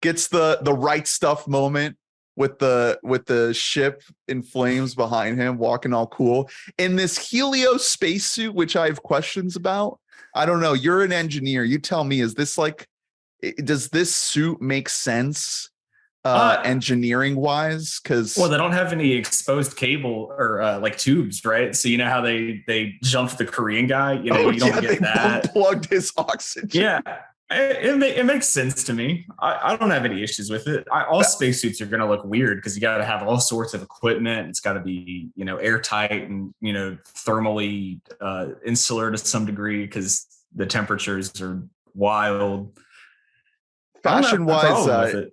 gets the right stuff moment with the ship in flames behind him, walking all cool in this Helios spacesuit, which I have questions about. I don't know. You're an engineer. You tell me, does this suit make sense engineering wise, because well, they don't have any exposed cable or like tubes, right? So you know how they jumped the Korean guy, you know, you don't get that. Unplugged his oxygen. Yeah. It makes sense to me. I don't have any issues with it. All spacesuits are going to look weird because you got to have all sorts of equipment. It's got to be, you know, airtight and, you know, thermally insular to some degree because the temperatures are wild. Fashion wise,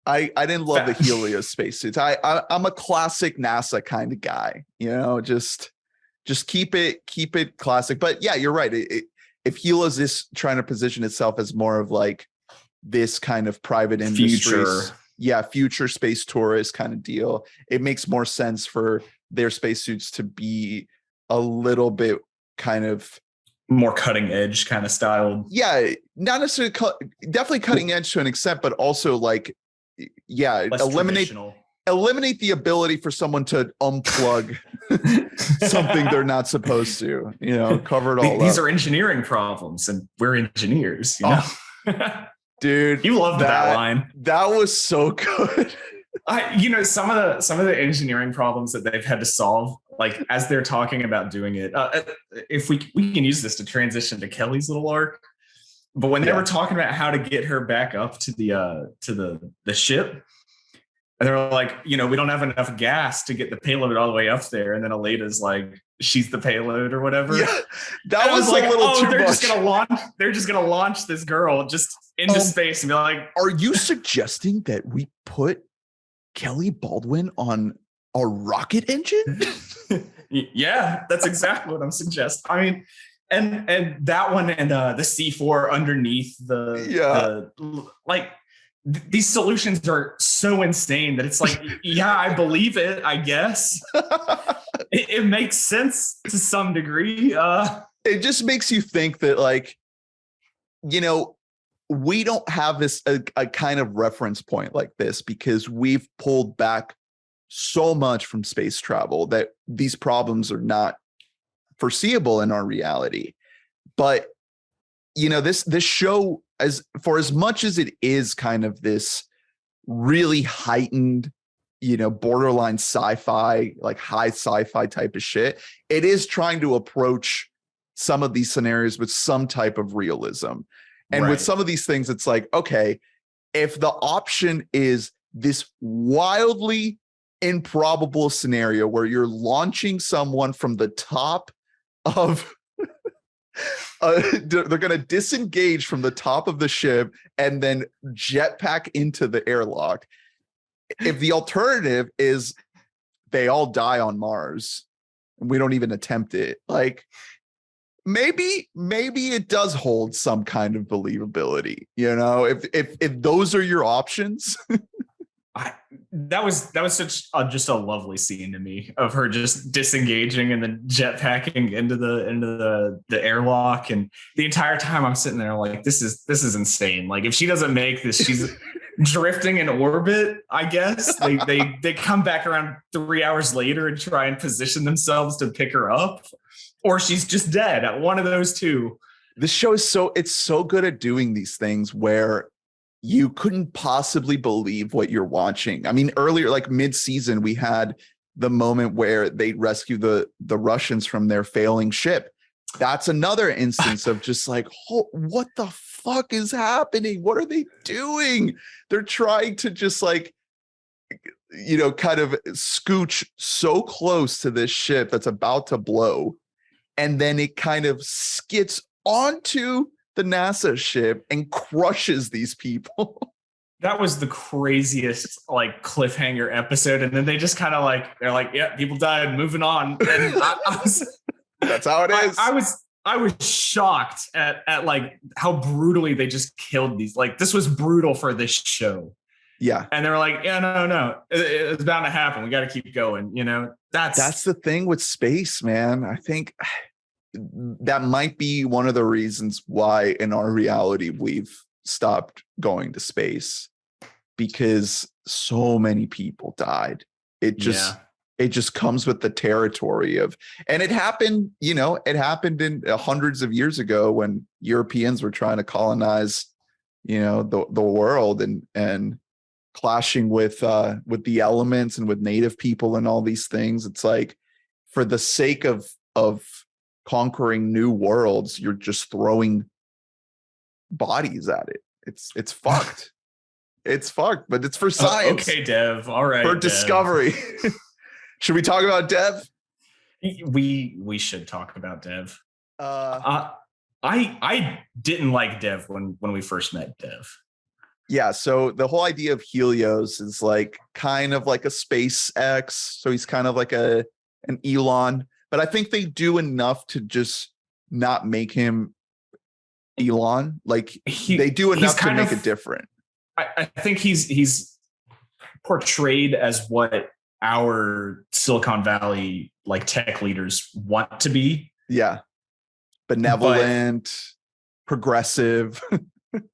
I didn't love the Helios spacesuits. I'm a classic NASA kind of guy, you know, just keep it classic. But yeah, you're right. If Helios is trying to position itself as more of like this kind of private industry, future space tourist kind of deal, it makes more sense for their spacesuits to be a little bit kind of more cutting edge kind of styled. Yeah, not necessarily definitely cutting edge to an extent, but also like, yeah, eliminate the ability for someone to unplug something they're not supposed to, you know, cover it all These up. are engineering problems and we're engineers, you know? Dude, you loved that line. That was so good. You know, some of the engineering problems that they've had to solve, like as they're talking about doing it, if we can use this to transition to Kelly's little arc, but when they were talking about how to get her back up to the ship, and they're like, you know, we don't have enough gas to get the payload all the way up there. And then Aleida's like, she's the payload or whatever. Yeah, that was like, a little too much. They're just gonna launch this girl just into space and be like, are you suggesting that we put Kelly Baldwin on a rocket engine? Yeah, that's exactly what I'm suggesting. I mean, and that one and the C4 underneath the like. These solutions are so insane that it's like, yeah, I believe it, I guess. It makes sense to some degree. It just makes you think that, like, you know, we don't have a kind of reference point like this because we've pulled back so much from space travel that these problems are not foreseeable in our reality. But, you know, this show, as much as it is kind of this really heightened, you know, borderline sci-fi, like high sci-fi type of shit, it is trying to approach some of these scenarios with some type of realism. And with some of these things, it's like, okay, if the option is this wildly improbable scenario where you're launching someone from the top of they're going to disengage from the top of the ship and then jetpack into the airlock. If the alternative is they all die on Mars and we don't even attempt it, like maybe it does hold some kind of believability, you know, if those are your options. That was such just a lovely scene to me of her just disengaging and then jetpacking into the airlock, and the entire time I'm sitting there like, this is insane. Like if she doesn't make this, she's drifting in orbit. I guess they come back around 3 hours later and try and position themselves to pick her up, or she's just dead. At one of those two. This show is so good at doing these things where you couldn't possibly believe what you're watching. I mean, earlier, like mid-season, we had the moment where they rescue the Russians from their failing ship. That's another instance of just like, oh, what the fuck is happening? What are they doing? They're trying to just like, you know, kind of scooch so close to this ship that's about to blow. And then it kind of skits onto the NASA ship and crushes these people. That was the craziest like cliffhanger episode, and then they just kind of like, they're like, yeah, people died, moving on. And I was that's how it is. I was shocked at like how brutally they just killed these. Like this was brutal for this show. Yeah. And they were like, yeah, no, it's bound to happen. We got to keep going. You know, that's the thing with space, man. I think that might be one of the reasons why in our reality we've stopped going to space, because so many people died. It just comes with the territory of, and it happened in hundreds of years ago when Europeans were trying to colonize, you know, the world, and clashing with the elements and with native people and all these things. It's like, for the sake of conquering new worlds, you're just throwing bodies at it. It's fucked. It's fucked, but it's for science. Okay, Dev. All right. For Dev. discovery. Should we talk about Dev? We should talk about Dev. I didn't like Dev when we first met Dev. Yeah, so the whole idea of Helios is like kind of like a SpaceX. So he's kind of like an Elon, but I think they do enough to just not make him Elon. Like they do enough to make it different. I think he's portrayed as what our Silicon Valley like tech leaders want to be. Yeah. Benevolent, progressive.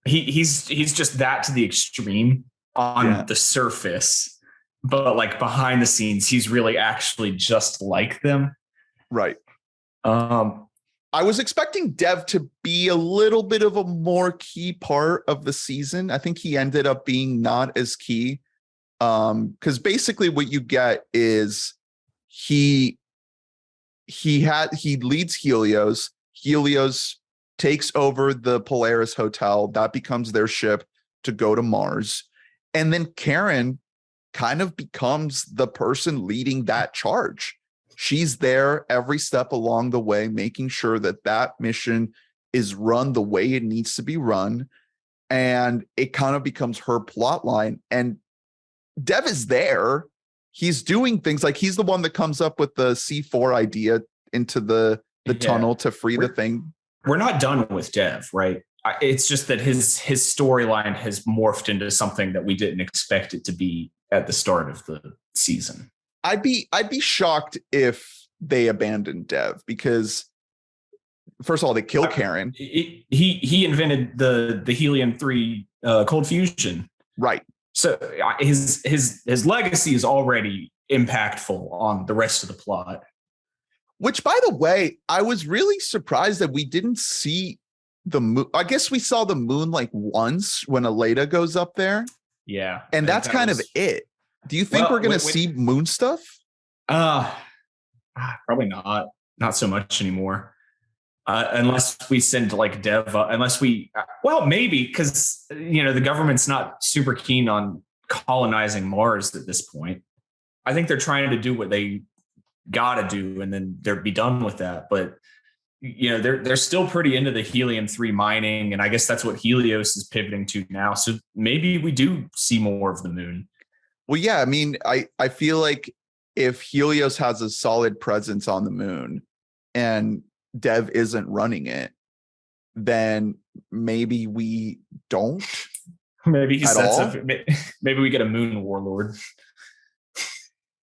He's just that to the extreme on the surface, but like behind the scenes, he's really actually just like them. Right. I was expecting Dev to be a little bit of a more key part of the season. I think he ended up being not as key. Because basically what you get is he leads Helios. Helios takes over the Polaris Hotel. That becomes their ship to go to Mars. And then Karen kind of becomes the person leading that charge. She's there every step along the way, making sure that that mission is run the way it needs to be run. And it kind of becomes her plot line. And Dev is there. He's doing things like he's the one that comes up with the C4 idea into the tunnel to free the thing. We're not done with Dev, right? It's just that his storyline has morphed into something that we didn't expect it to be at the start of the season. I'd be shocked if they abandoned Dev, because first of all, they kill Karen. He invented the helium-3 cold fusion. Right. So his legacy is already impactful on the rest of the plot. Which, by the way, I was really surprised that we didn't see the moon. I guess we saw the moon like once when Aleida goes up there. Yeah. And that's kind of it. Do you think we're going to see moon stuff? Probably not. Not so much anymore. Unless we send like Dev, maybe, because the government's not super keen on colonizing Mars at this point. I think they're trying to do what they gotta do and then they'll be done with that. But they're still pretty into the helium-3 mining, and I guess that's what Helios is pivoting to now. So maybe we do see more of the moon. Well, yeah, I mean, I feel like if Helios has a solid presence on the moon and Dev isn't running it, then maybe we don't. Maybe he sets up. Maybe we get a moon warlord.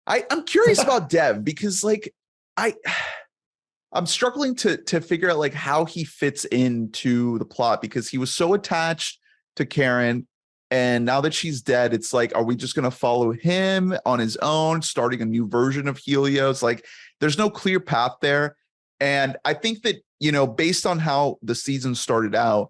I'm curious about Dev because, like, I'm struggling to figure out like how he fits into the plot, because he was so attached to Karen, and now that she's dead, it's like, are we just going to follow him on his own, starting a new version of Helios? Like, there's no clear path there. And I think that, based on how the season started out,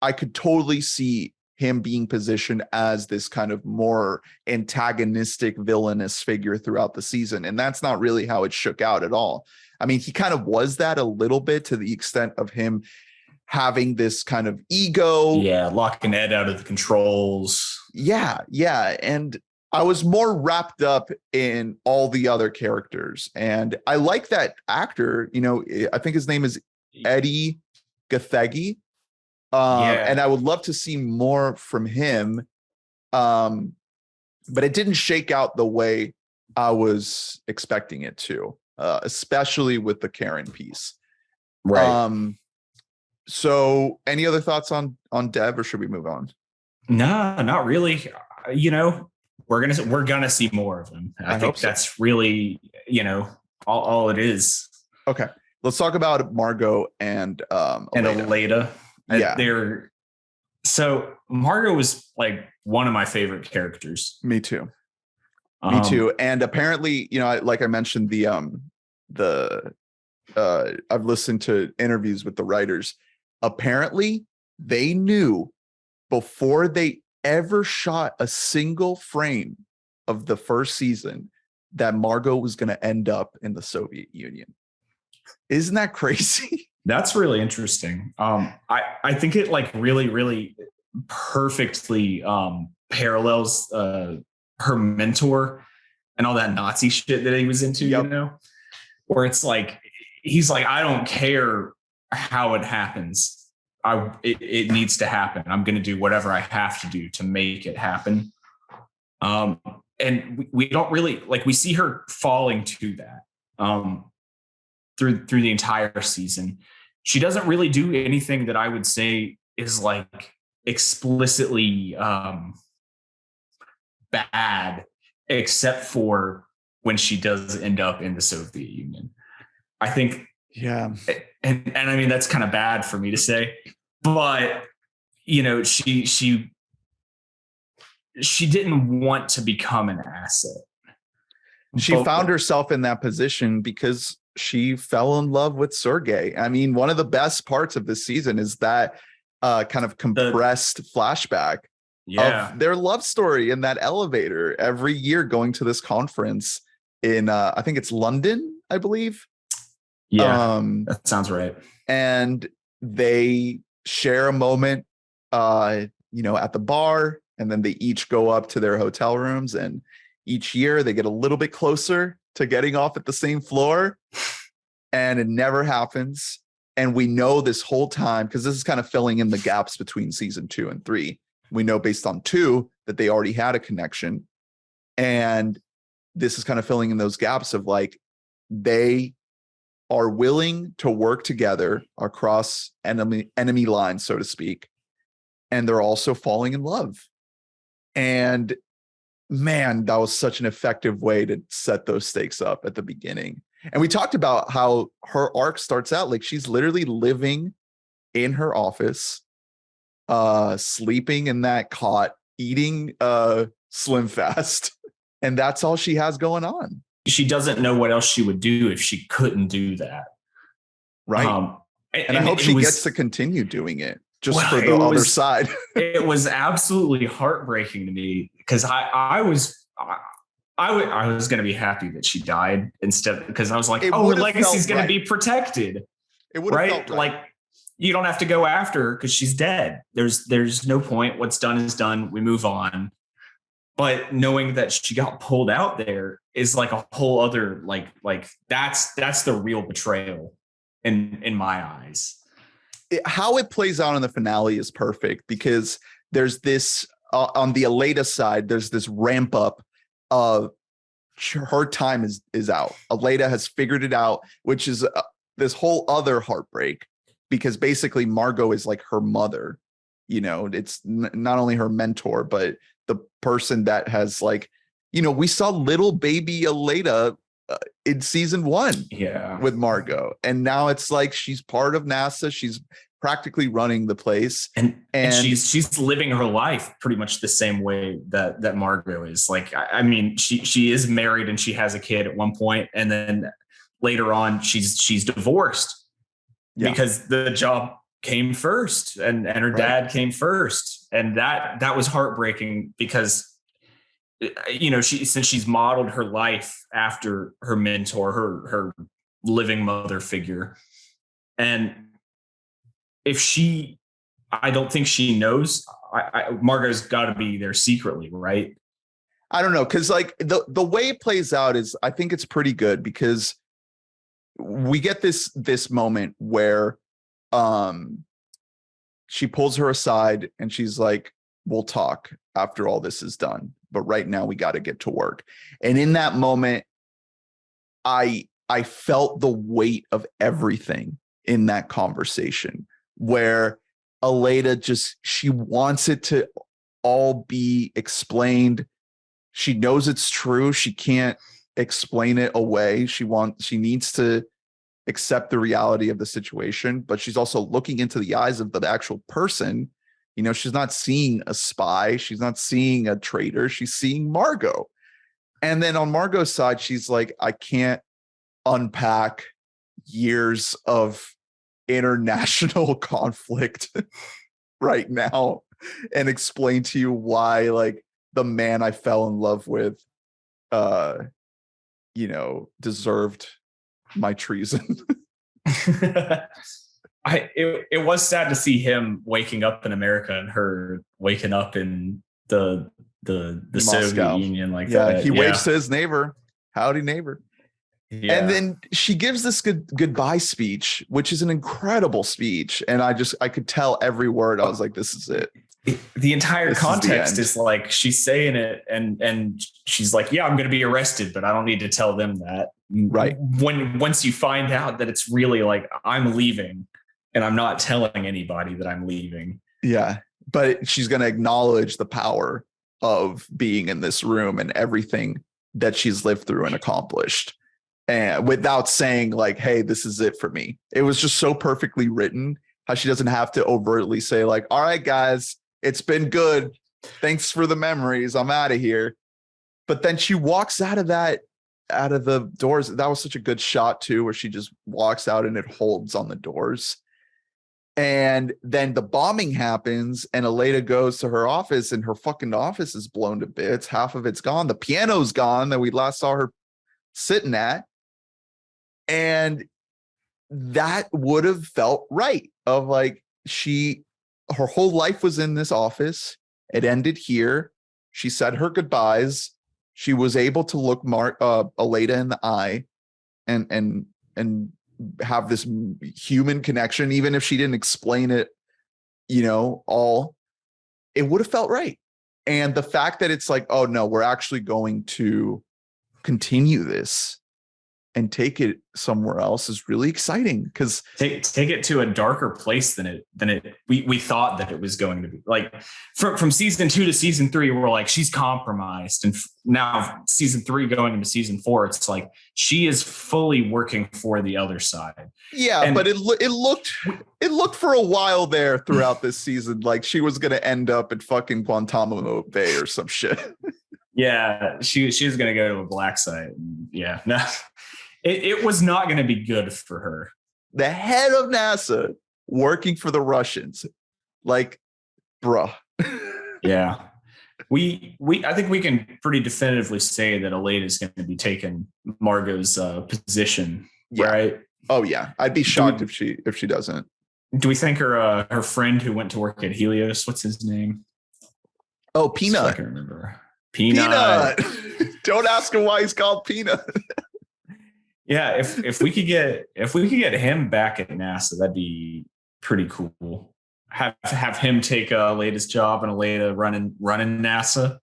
I could totally see him being positioned as this kind of more antagonistic, villainous figure throughout the season. And that's not really how it shook out at all. I mean, he kind of was that a little bit, to the extent of him having this kind of ego. Yeah, locking Ed out of the controls. Yeah. And I was more wrapped up in all the other characters. And I like that actor, I think his name is Eddie Gathegi. And I would love to see more from him. But it didn't shake out the way I was expecting it to, especially with the Karen piece. Right. So any other thoughts on Dev, or should we move on? No, not really. We're gonna see more of him. I think that's really, all it is. Okay. Let's talk about Margo and Aleida. Yeah. So Margo was like one of my favorite characters. Me too. And apparently, like I mentioned, I've listened to interviews with the writers. Apparently, they knew before they ever shot a single frame of the first season that Margo was going to end up in the Soviet Union. Isn't that crazy? That's really interesting. I think it like really, really perfectly parallels her mentor and all that Nazi shit that he was into, you know, where it's like, he's like, I don't care how it happens. It needs to happen. I'm going to do whatever I have to do to make it happen. And we don't really like, we see her falling to that through the entire season. She doesn't really do anything that I would say is like explicitly bad, except for when she does end up in the Soviet Union. I think, yeah. And I mean, that's kind of bad for me to say, but you know, she didn't want to become an asset. She found herself in that position because she fell in love with Sergei. I mean, one of the best parts of this season is that kind of compressed flashback of their love story in that elevator every year going to this conference in, I think it's London, I believe. Yeah, that sounds right. And they share a moment, at the bar, and then they each go up to their hotel rooms, and each year they get a little bit closer to getting off at the same floor, and it never happens. And we know this whole time, because this is kind of filling in the gaps between season 2 and 3. We know based on 2 that they already had a connection. And this is kind of filling in those gaps of like, they are willing to work together across enemy lines, so to speak. And they're also falling in love. And man, that was such an effective way to set those stakes up at the beginning. And we talked about how her arc starts out like she's literally living in her office, sleeping in that cot, eating Slim Fast. And that's all she has going on. She doesn't know what else she would do if she couldn't do that. Right. And I hope she gets to continue doing it just for the other side. It was absolutely heartbreaking to me because I was going to be happy that she died instead, because I was like, her legacy's going to be protected. It would have felt right. Like, you don't have to go after her because she's dead. There's no point. What's done is done. We move on. But knowing that she got pulled out there is like a whole other like that's the real betrayal in my eyes. How it plays out in the finale is perfect, because there's this on the Aleida side, there's this ramp up of her time is out. Aleida has figured it out, which is this whole other heartbreak, because basically Margo is like her mother. It's not only her mentor, but the person that has like, we saw little baby Aleida in season 1 with Margo. And now it's like she's part of NASA. She's practically running the place. And she's living her life pretty much the same way that Margo is. Like, I mean, she is married and she has a kid at one point, and then later on she's divorced because the job came first and her dad came first. And that was heartbreaking because, since she's modeled her life after her mentor, her living mother figure. And I don't think she knows, Margo's got to be there secretly, right? I don't know. Cause like the way it plays out is, I think it's pretty good, because we get this moment where, she pulls her aside and she's like, we'll talk after all this is done, but right now we got to get to work. And in that moment, I felt the weight of everything in that conversation, where Aleida she wants it to all be explained. She knows it's true. She can't explain it away. She needs to accept the reality of the situation, but she's also looking into the eyes of the actual person. She's not seeing a spy. She's not seeing a traitor. She's seeing Margo. And then on Margo's side, she's like, I can't unpack years of international conflict right now. and explain to you why, like, the man I fell in love with, deserved my treason. It was sad to see him waking up in America and her waking up in the Soviet Union like that. He waves to his neighbor. Howdy, neighbor. Yeah. And then she gives this goodbye speech, which is an incredible speech. And I could tell every word. I was like, this is it. The entire context is like she's saying it and she's like, yeah, I'm going to be arrested, but I don't need to tell them that. Right. Once you find out that it's really like, I'm leaving and I'm not telling anybody that I'm leaving. Yeah. But she's going to acknowledge the power of being in this room and everything that she's lived through and accomplished. And without saying like, hey, this is it for me. It was just so perfectly written how she doesn't have to overtly say like, all right, guys, it's been good. Thanks for the memories. I'm out of here. But then she walks out of the doors. That was such a good shot too, where she just walks out and it holds on the doors. And then the bombing happens and Aleida goes to her office and her fucking office is blown to bits. Half of it's gone. The piano's gone that we last saw her sitting at. And that would have felt right, of like her whole life was in this office. It ended here. She said her goodbyes. She was able to look Aleida in the eye and have this human connection, even if she didn't explain it, all. It would have felt right. And the fact that it's like, oh no, we're actually going to continue this and take it somewhere else is really exciting, because take it to a darker place than we thought that it was going to be. Like from season 2 to season 3, we're like, she's compromised, and now season 3 going into season 4, it's like she is fully working for the other side. Yeah, and but it looked for a while there throughout this season like she was going to end up at fucking Guantanamo Bay or some shit. Yeah, she was going to go to a black site. Yeah, no. It was not going to be good for her. The head of NASA working for the Russians. Like, bruh. Yeah. I think we can pretty definitively say that Aleida is going to be taking Margo's position, yeah. Right? Oh yeah. I'd be shocked if she doesn't. Do we think her friend who went to work at Helios, what's his name? Oh, Peanut. I can remember. Peanut. Don't ask him why he's called Peanut. Yeah, if we could get him back at NASA, that'd be pretty cool. Have him take Aleida's job and Aleida running NASA.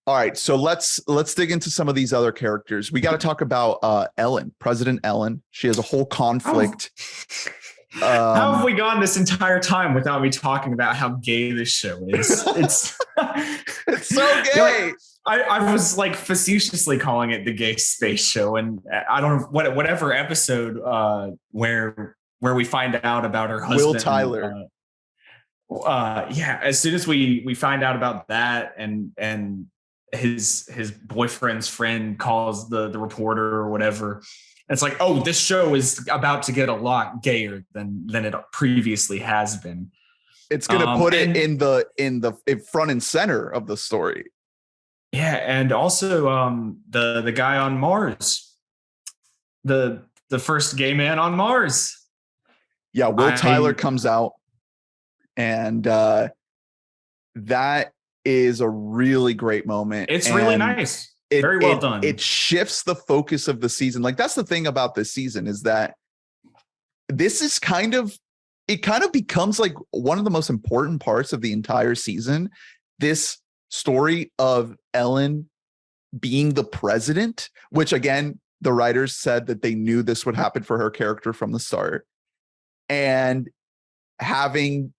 All right, so let's dig into some of these other characters. We got to talk about Ellen, President Ellen. She has a whole conflict. How have we gone this entire time without me talking about how gay this show is? It's so gay. I was like facetiously calling it the gay space show, and I don't know whatever episode where we find out about her husband, Will Tyler. As soon as we find out about that, and his boyfriend's friend calls the reporter or whatever, it's like, oh, this show is about to get a lot gayer than it previously has been. It's gonna put it in the front and center of the story. Yeah, and also the guy on Mars, the first gay man on Mars. Yeah, Will Tyler comes out, and that is a really great moment. It's really nice. Very well done. It shifts the focus of the season. Like, that's the thing about this season, is that this is kind of becomes like one of the most important parts of the entire season. This story of Ellen being the president, which again, the writers said that they knew this would happen for her character from the start, and having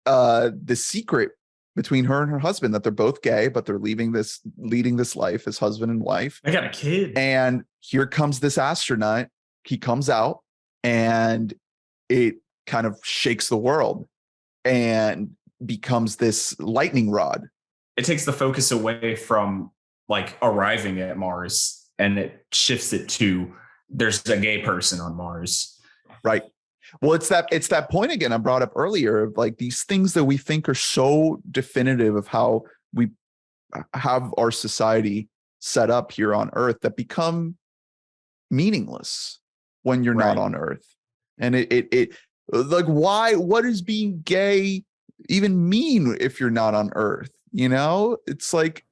the secret between her and her husband that they're both gay, but they're leading this life as husband and wife. I got a kid. And here comes this astronaut. He comes out and it kind of shakes the world and becomes this lightning rod. It takes the focus away from like arriving at Mars, and it shifts it to there's a gay person on Mars. Right. Well, it's that point again I brought up earlier of like these things that we think are so definitive of how we have our society set up here on Earth that become meaningless when you're not on Earth. And it like, what does being gay even mean if you're not on Earth? You know, it's like,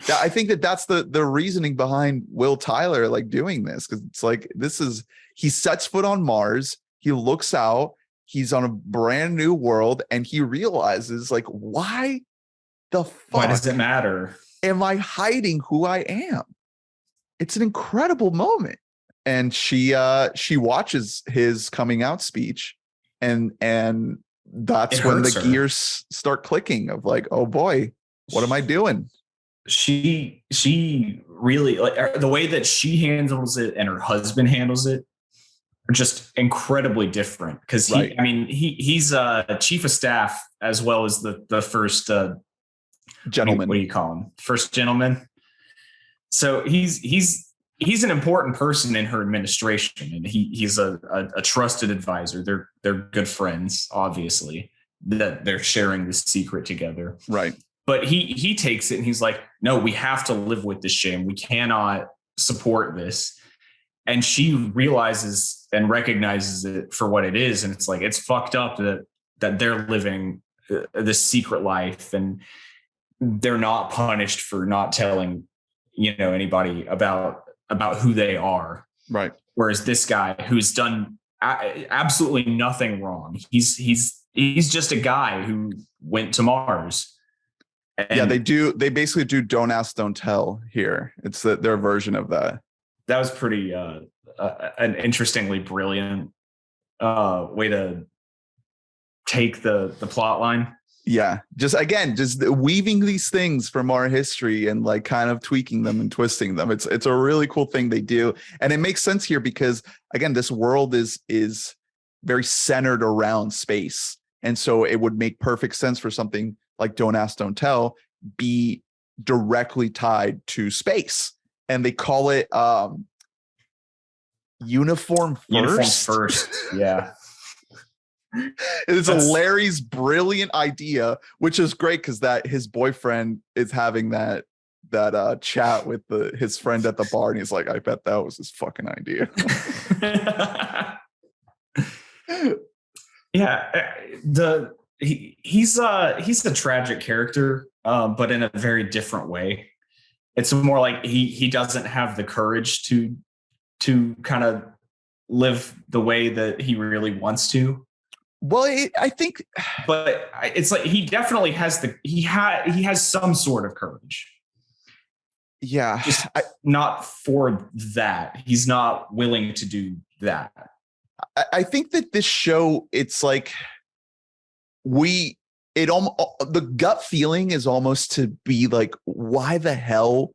I think that's the reasoning behind Will Tyler like doing this, because it's like he sets foot on Mars, he looks out, he's on a brand new world, and he realizes like, why does it matter? Am I hiding who I am? It's an incredible moment. And she watches his coming out speech, and that's when the gears start clicking of like, oh boy, what am I doing? She really, like, the way that she handles it and her husband handles it are just incredibly different, because he's chief of staff as well as the first gentleman. What do you call him? First gentleman. So he's an important person in her administration, and he's a trusted advisor. They're good friends, obviously, that they're sharing this secret together. Right. But he takes it and he's like, no, we have to live with this shame. We cannot support this. And she realizes and recognizes it for what it is. And it's like, it's fucked up that they're living this secret life, and they're not punished for not telling, anybody about who they are. Right. Whereas this guy who's done absolutely nothing wrong, he's just a guy who went to Mars. And they basically do don't ask, don't tell here. It's their version of that. That was pretty an interestingly brilliant way to take the plot line. Yeah, just weaving these things from our history and like kind of tweaking them and twisting them. It's a really cool thing they do, and it makes sense here because again, this world is very centered around space, and so it would make perfect sense for something like Don't Ask, Don't Tell be directly tied to space, and they call it uniform first. Uniform first, yeah. It's Larry's brilliant idea, which is great because that his boyfriend is having that chat with his friend at the bar, and he's like, I bet that was his fucking idea. Yeah, he's a tragic character, but in a very different way. It's more like he doesn't have the courage to kind of live the way that he really wants to. Well, I think, but it's like he definitely has he has some sort of courage. Yeah, just not for that. He's not willing to do that. I think that this show, it's like the gut feeling is almost to be like, why the hell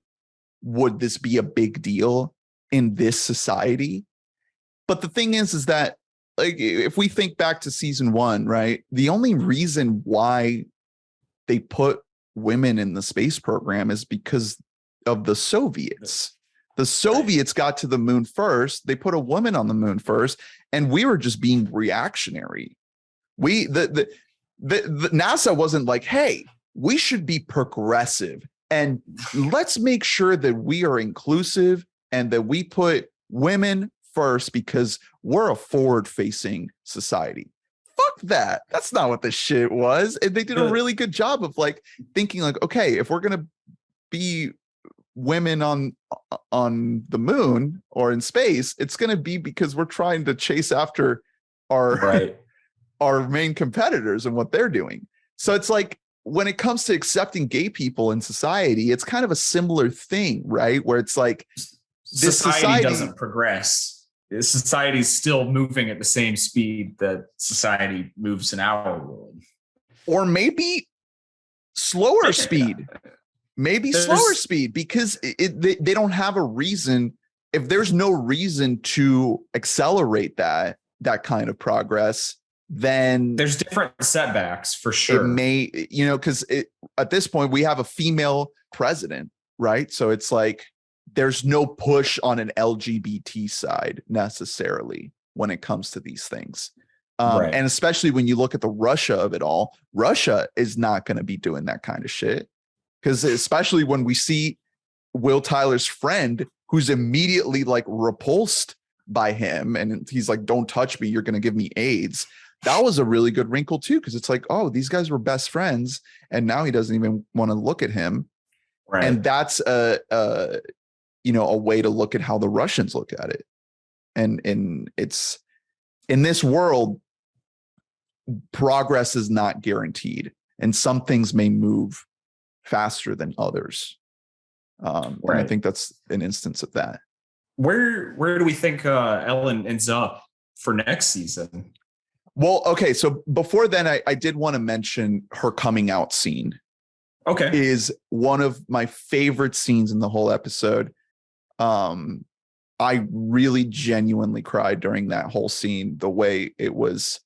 would this be a big deal in this society? But the thing is that, like, if we think back to season 1, right, the only reason why they put women in the space program is because of the Soviets. The Soviets got to the moon first. They put a woman on the moon first, and we were just being reactionary. The NASA wasn't like, hey, we should be progressive and let's make sure that we are inclusive and that we put women first because we're a forward-facing society. Fuck that. That's not what the shit was. And they did a really good job of like thinking like, okay, if we're gonna be women on the moon or in space, it's gonna be because we're trying to chase after our main competitors and what they're doing. So it's like when it comes to accepting gay people in society, it's kind of a similar thing, right? Where it's like this society doesn't progress. Society is still moving at the same speed that society moves in our world. Or maybe slower speed. Maybe slower speed, because they don't have a reason. If there's no reason to accelerate that kind of progress, then there's different setbacks for sure. It may, because at this point we have a female president, right? So it's like there's no push on an LGBT side necessarily when it comes to these things. Right. And especially when you look at the Russia of it all, Russia is not going to be doing that kind of shit. Because especially when we see Will Tyler's friend, who's immediately like repulsed by him, and he's like, "Don't touch me, you're going to give me AIDS." That was a really good wrinkle too, because it's like, oh, these guys were best friends, and now he doesn't even want to look at him. Right. And that's a way to look at how the Russians look at it. And it's in this world, progress is not guaranteed, and some things may move faster than others. And I think that's an instance of that. Where do we think Ellen ends up for next season? Well, okay, so before then, I did want to mention her coming out scene. Okay. Is one of my favorite scenes in the whole episode. I really genuinely cried during that whole scene, the way it was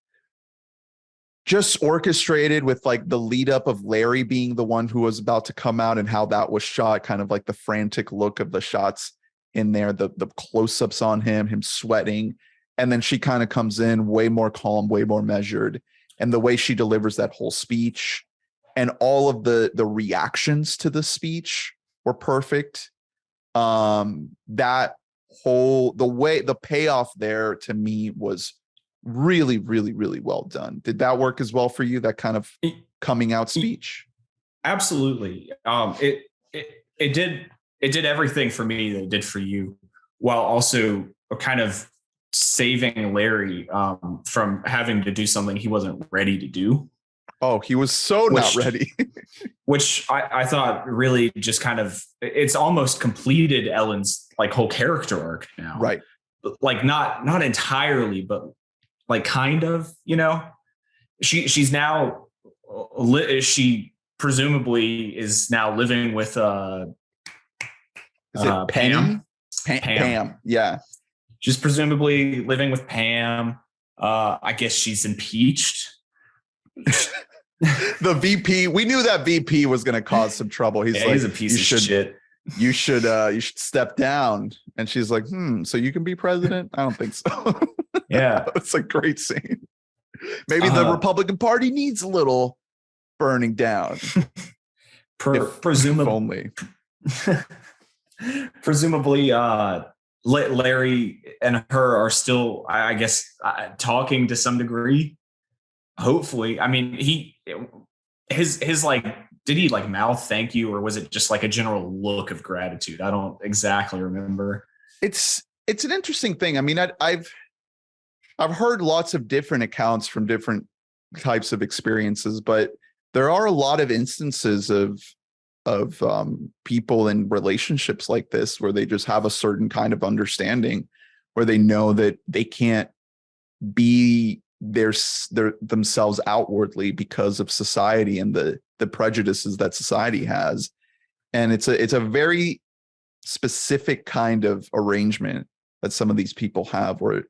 just orchestrated with like the lead up of Larry being the one who was about to come out and how that was shot, kind of like the frantic look of the shots in there, the close-ups on him sweating. And then she kind of comes in way more calm, way more measured. And the way she delivers that whole speech and all of the reactions to the speech were perfect. The payoff there to me was really, really, really well done. Did that work as well for you? That kind of coming out speech? Absolutely. It did everything for me that it did for you, while also kind of saving Larry from having to do something he wasn't ready to do. Oh, he was not ready. Which I thought really just kind of, it's almost completed Ellen's like whole character arc now. Right. Like not entirely, but like kind of, she's now, she presumably is now living with Is it Pam? Pam. Yeah. She's presumably living with Pam. I guess she's impeached. The VP, we knew that VP was going to cause some trouble. He's a piece of shit. You should step down. And she's like, so you can be president? I don't think so. Yeah. It's a great scene. Maybe the Republican Party needs a little burning down. Presumably. Presumably, Larry and her are still, I guess, talking to some degree. Hopefully. I mean, his like, did he like mouth thank you, or was it just like a general look of gratitude? I don't exactly remember. It's an interesting thing. I mean, I've heard lots of different accounts from different types of experiences, but there are a lot of instances of people in relationships like this where they just have a certain kind of understanding where they know that they can't be themselves outwardly because of society and the prejudices that society has. And it's a very specific kind of arrangement that some of these people have where,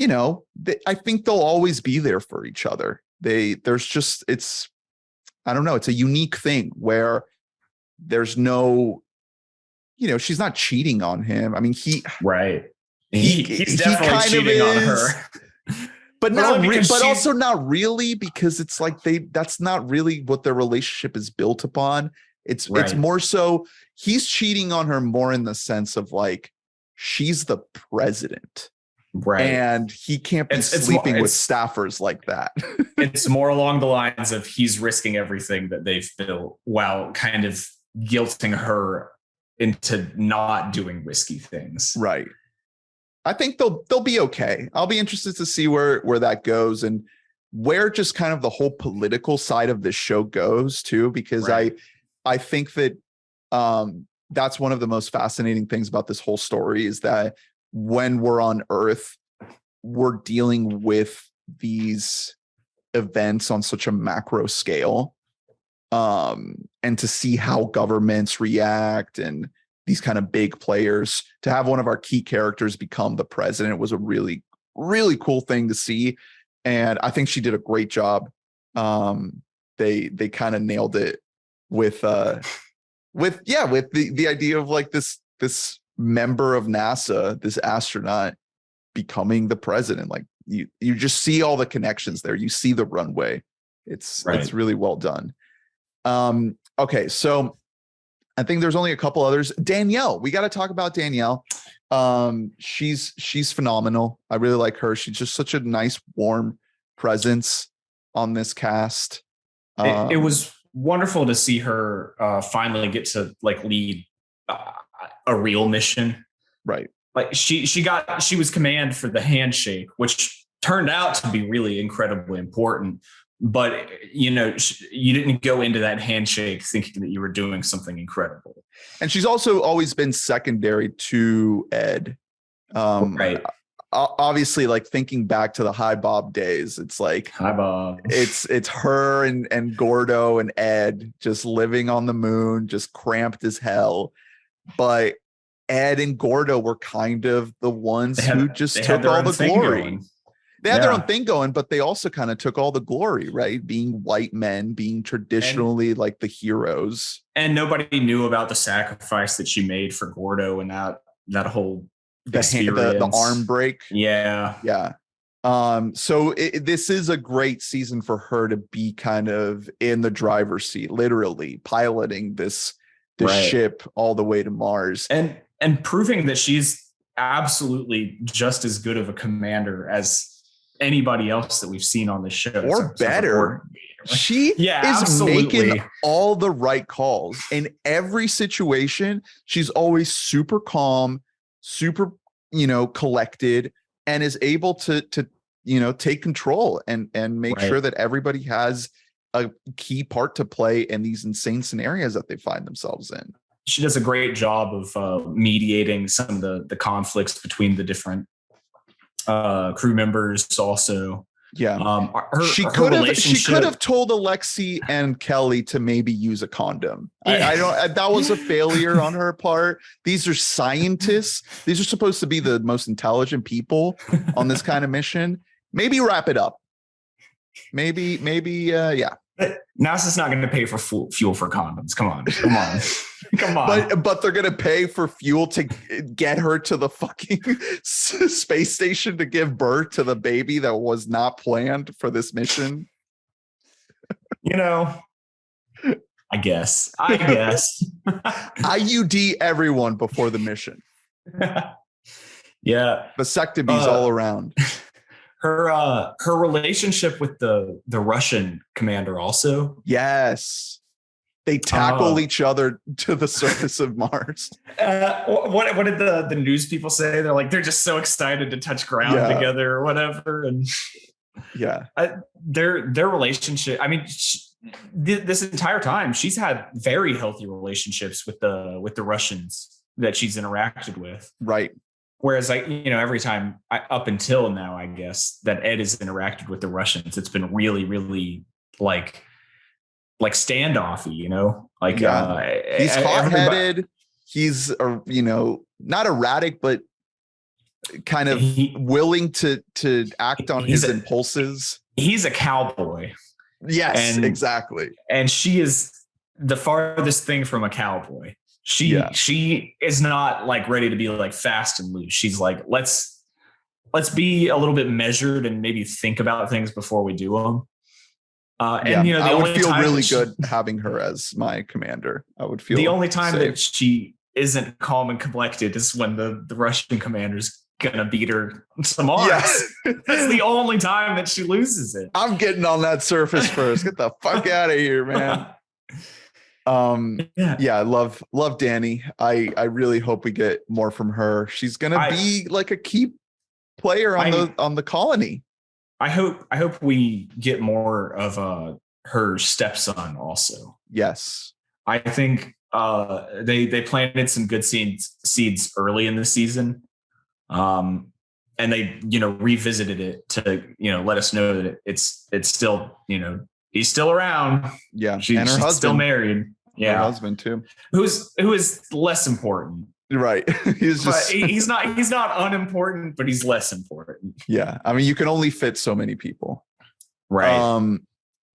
I think they'll always be there for each other. It's a unique thing where there's no, she's not cheating on him. I mean, he's definitely cheating on her. But also not really, because it's like that's not really what their relationship is built upon. It's more so he's cheating on her more in the sense of like, she's the president. Right. And he can't be sleeping with staffers like that. It's more along the lines of he's risking everything that they've built while kind of guilting her into not doing risky things. Right. I think they'll be okay. I'll be interested to see where that goes and where just kind of the whole political side of this show goes too, because I think that that's one of the most fascinating things about this whole story is that when we're on Earth, we're dealing with these events on such a macro scale. And to see how governments react and these kind of big players, to have one of our key characters become the president was a really, really cool thing to see. And I think she did a great job. They kind of nailed it with the idea of like this member of NASA, this astronaut becoming the president. Like, you just see all the connections there. You see the runway. It's really well done. Okay, so I think there's only a couple others. Danielle, we got to talk about Danielle. She's phenomenal. I really like her. She's just such a nice, warm presence on this cast. It was wonderful to see her finally get to like lead a real mission. Right. Like she was command for the handshake, which turned out to be really incredibly important. But, you know, you didn't go into that handshake thinking that you were doing something incredible. And she's also always been secondary to Ed. Right. Obviously, like thinking back to the Hi Bob days, it's like Hi Bob. It's her and Gordo and Ed just living on the moon, just cramped as hell. But Ed and Gordo were kind of the ones who just took all the glory. They had their own thing going, but they also kind of took all the glory, right? Being white men, being traditionally like the heroes. And nobody knew about the sacrifice that she made for Gordo and that whole the arm break. Yeah. Yeah. So this is a great season for her to be kind of in the driver's seat, literally piloting this ship all the way to Mars. And proving that she's absolutely just as good of a commander as anybody else that we've seen on the show, or better. She is making all the right calls in every situation. She's always super calm, super, collected, and is able to take control and make sure that everybody has a key part to play in these insane scenarios that they find themselves in. She does a great job of mediating some of the conflicts between the different crew members also. She could have told Alexi and Kelly to maybe use a condom. That was a failure on her part. These are scientists. These are supposed to be the most intelligent people on this kind of mission. Maybe wrap it up. Maybe NASA's not going to pay for fuel for condoms. Come on. But they're going to pay for fuel to get her to the fucking space station to give birth to the baby that was not planned for this mission. I guess. IUD everyone before the mission. Yeah. Vasectomies all around. Her relationship with the Russian commander also. Yes. They tackle each other to the surface of Mars. What did the news people say? They're like, they're just so excited to touch ground together or whatever. And their relationship. I mean, this entire time she's had very healthy relationships with the Russians that she's interacted with. Right. Whereas every time up until now, I guess, that Ed has interacted with the Russians, it's been really, really like standoffy, he's hot-headed. He's not erratic, but kind of willing to act on his impulses. He's a cowboy. Yes, exactly. And she is the farthest thing from a cowboy. She is not like ready to be like fast and loose. She's like, let's be a little bit measured and maybe think about things before we do them. I would feel really good having her as my commander. I would feel the only time safe. that she isn't calm and collected is when the Russian commander's gonna beat her some arms. Yes. That's the only time that she loses it. I'm getting on that surface first. Get the fuck out of here, man. I love Dani. I really hope we get more from her. She's gonna be like a key player on the colony. I hope we get more of her stepson also. Yes. I think they planted some good seeds early in the season. And they, revisited it to, let us know that it's still, he's still around. Yeah. She's husband, still married. Yeah. Her husband too. Who is less important. Right. he's not unimportant, but he's less important. Yeah. I mean, you can only fit so many people. Right.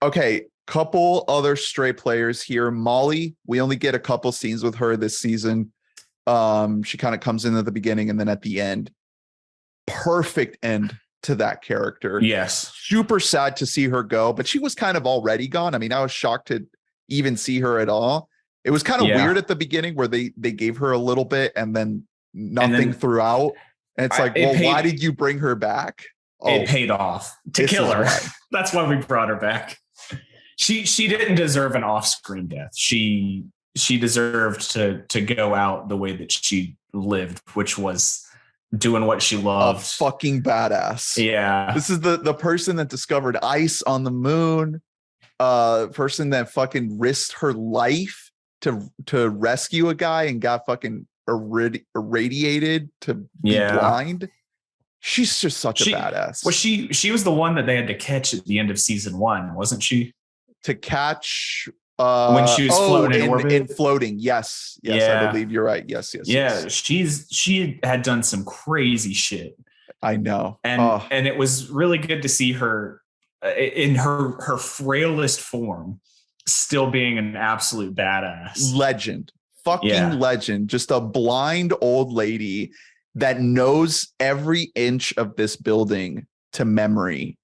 Okay. Couple other stray players here. Molly, we only get a couple scenes with her this season. She kind of comes in at the beginning and then at the end. Perfect end to that character. Yes. Super sad to see her go, but she was kind of already gone. I mean, I was shocked to even see her at all. It was kind of weird at the beginning where they gave her a little bit and then nothing throughout. And it's why did you bring her back? It paid off to kill her. That's why we brought her back. She didn't deserve an off-screen death. She deserved to go out the way that she lived, which was doing what she loved. A fucking badass. Yeah. This is the person that discovered ice on the moon. Person that fucking risked her life to rescue a guy and got fucking irradiated to be blind. She's just such a badass. Well, she was the one that they had to catch at the end of season 1, wasn't she? To catch when she was floating in orbit. In floating. Yes. I believe you're right. Yes. She had done some crazy shit. I know. And it was really good to see her in her frailest form still being an absolute badass. Legend. Fucking legend. Just a blind old lady that knows every inch of this building to memory,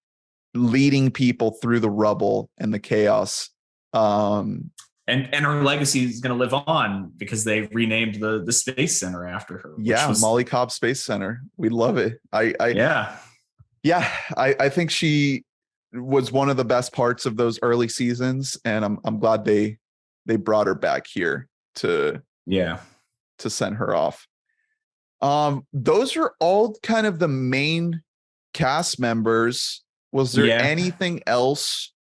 leading people through the rubble and the chaos. And her legacy is going to live on because they renamed the Space Center after her. Molly Cobb Space Center. We love it. I think she was one of the best parts of those early seasons, and I'm glad they brought her back here to send her off. Those are all kind of the main cast members. Was there anything else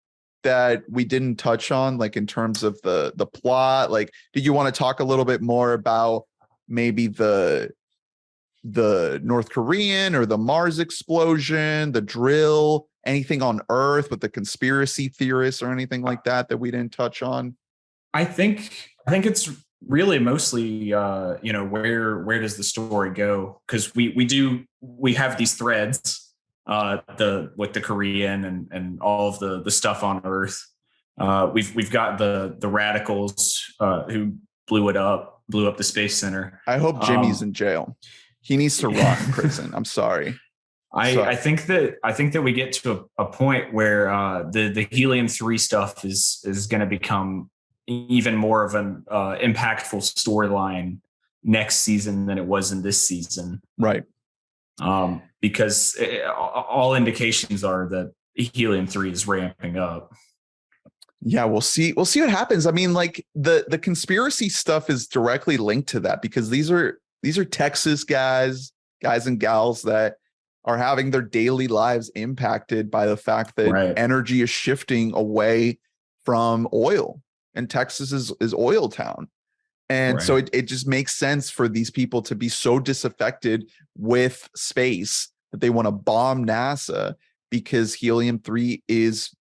that we didn't touch on, like in terms of the plot? Like, did you want to talk a little bit more about maybe the North Korean or the Mars explosion, the drill, anything on Earth with the conspiracy theorists or anything like that we didn't touch on? I think it's really mostly where does the story go? Because we have these threads, with the Korean and all of the stuff on Earth. We've got the radicals who blew up the Space Center. I hope Jimmy's in jail. He needs to rot in prison. I'm sorry. I think that we get to a point where the helium-3 stuff is going to become even more of an impactful storyline next season than it was in this season. Right. Because all indications are that helium-3 is ramping up. Yeah, we'll see what happens. I mean, like the conspiracy stuff is directly linked to that because these are Texas guys and gals that are having their daily lives impacted by the fact that energy is shifting away from oil, and Texas is oil town. And so it just makes sense for these people to be so disaffected with space that they want to bomb NASA because helium-3 is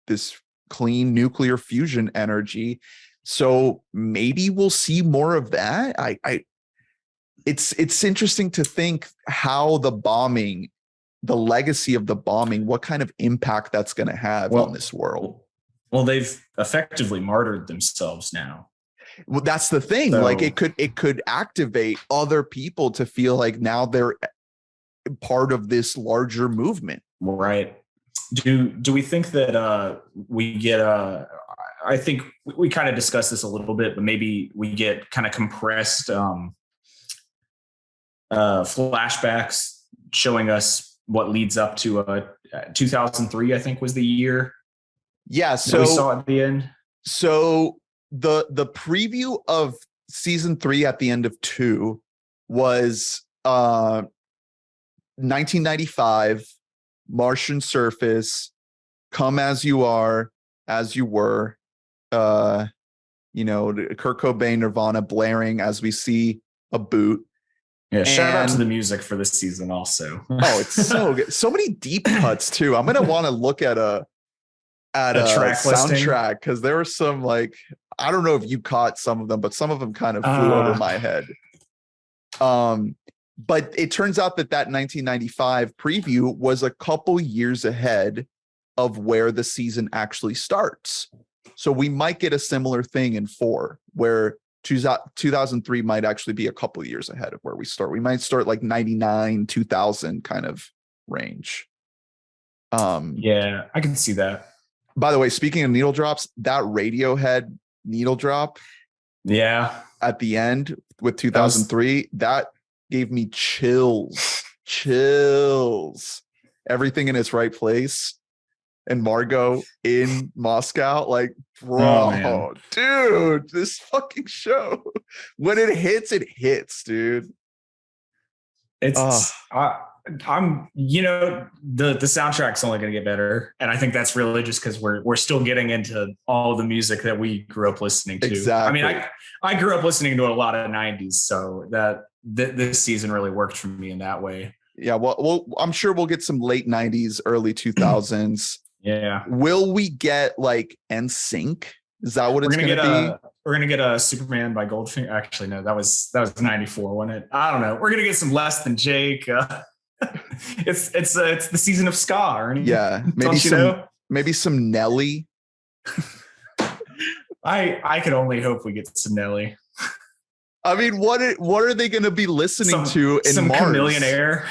this clean nuclear fusion energy. So maybe we'll see more of that. It's interesting to think how the bombing, the legacy of the bombing, what kind of impact that's going to have on this world. Well, they've effectively martyred themselves now. Well, that's the thing. So, like it could activate other people to feel like now they're part of this larger movement. Right. Do we think that we get I think we kind of discussed this a little bit, but maybe we get kind of compressed flashbacks showing us what leads up to 2003, I think was the year. Yeah. So we saw at the end. So the preview of season 3 at the end of 2 was 1995, Martian surface, come as you are, as you were, Kurt Cobain, Nirvana blaring as we see a boot. Yeah, shout out to the music for this season also. Oh, it's so good. So many deep cuts too. I'm going to want to look at a track soundtrack because there were some, like, I don't know if you caught some of them, but some of them kind of flew over my head. But it turns out that 1995 preview was a couple years ahead of where the season actually starts. So we might get a similar thing in 4, where 2003 might actually be a couple years ahead of where we start. We might start like 99, 2000 kind of range. Yeah, I can see that. By the way, speaking of needle drops, that Radiohead needle drop at the end with 2003, that gave me chills. Everything in its right place. And Margo in Moscow, like, bro, dude, this fucking show, when it hits, dude. It's I'm the soundtrack's only going to get better, and I think that's really just because we're still getting into all the music that we grew up listening to. Exactly. I mean, I grew up listening to a lot of 90s, so this season really worked for me in that way. Yeah, well, I'm sure we'll get some late 90s, early 2000s. Yeah. Will we get like NSYNC? Is that what it's going to be? We're gonna get a Superman by Goldfinger. Actually, no, that was 94, wasn't it? I don't know. We're gonna get some Less Than Jake. It's the season of ska, Ernie. Yeah, maybe some Nelly. I can only hope we get some Nelly. I mean, what are they going to be listening to in some Mars? Chameleon Air.